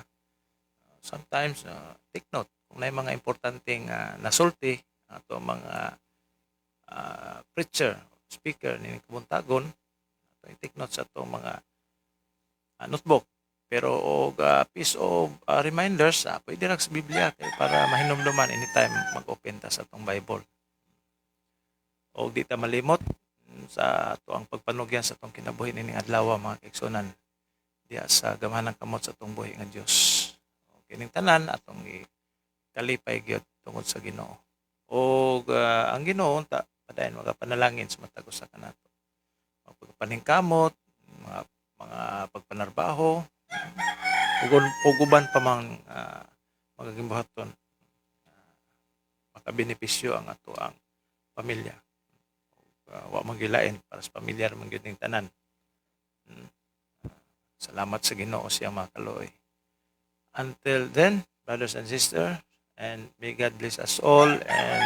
Sometimes take note kung may mga importanteng nasulti ato mga preacher, speaker ni kabuntagon, take note sa ato mga notebook. Pero og piece of reminders pwede ra sa Biblia kay para mahinumduman anytime mag-open ta sa atong Bible. Og di ta malimot sa ato ang pagpanugyan sa atong kinabuhi nining adlaw mga kaigsunan diya sa gamahan ng kamot sa atong buhi nga Dios. Kining tanan atong kalipay gyud tungod sa Ginoo. Og ang Ginoo unta padayon magapanalangin sa matag usa kanato. Pagpaningkamot, mga pagpanarbaho, ug uban pa mang magagimbuhaton makabenepisyo ang ato ang pamilya. Wa magilain para sa pamilya man gyud ning tanan. Salamat sa Ginoo siya makaluoy. Until then, brothers and sisters, and may God bless us all. And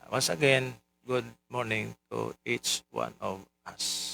once again, good morning to each one of us.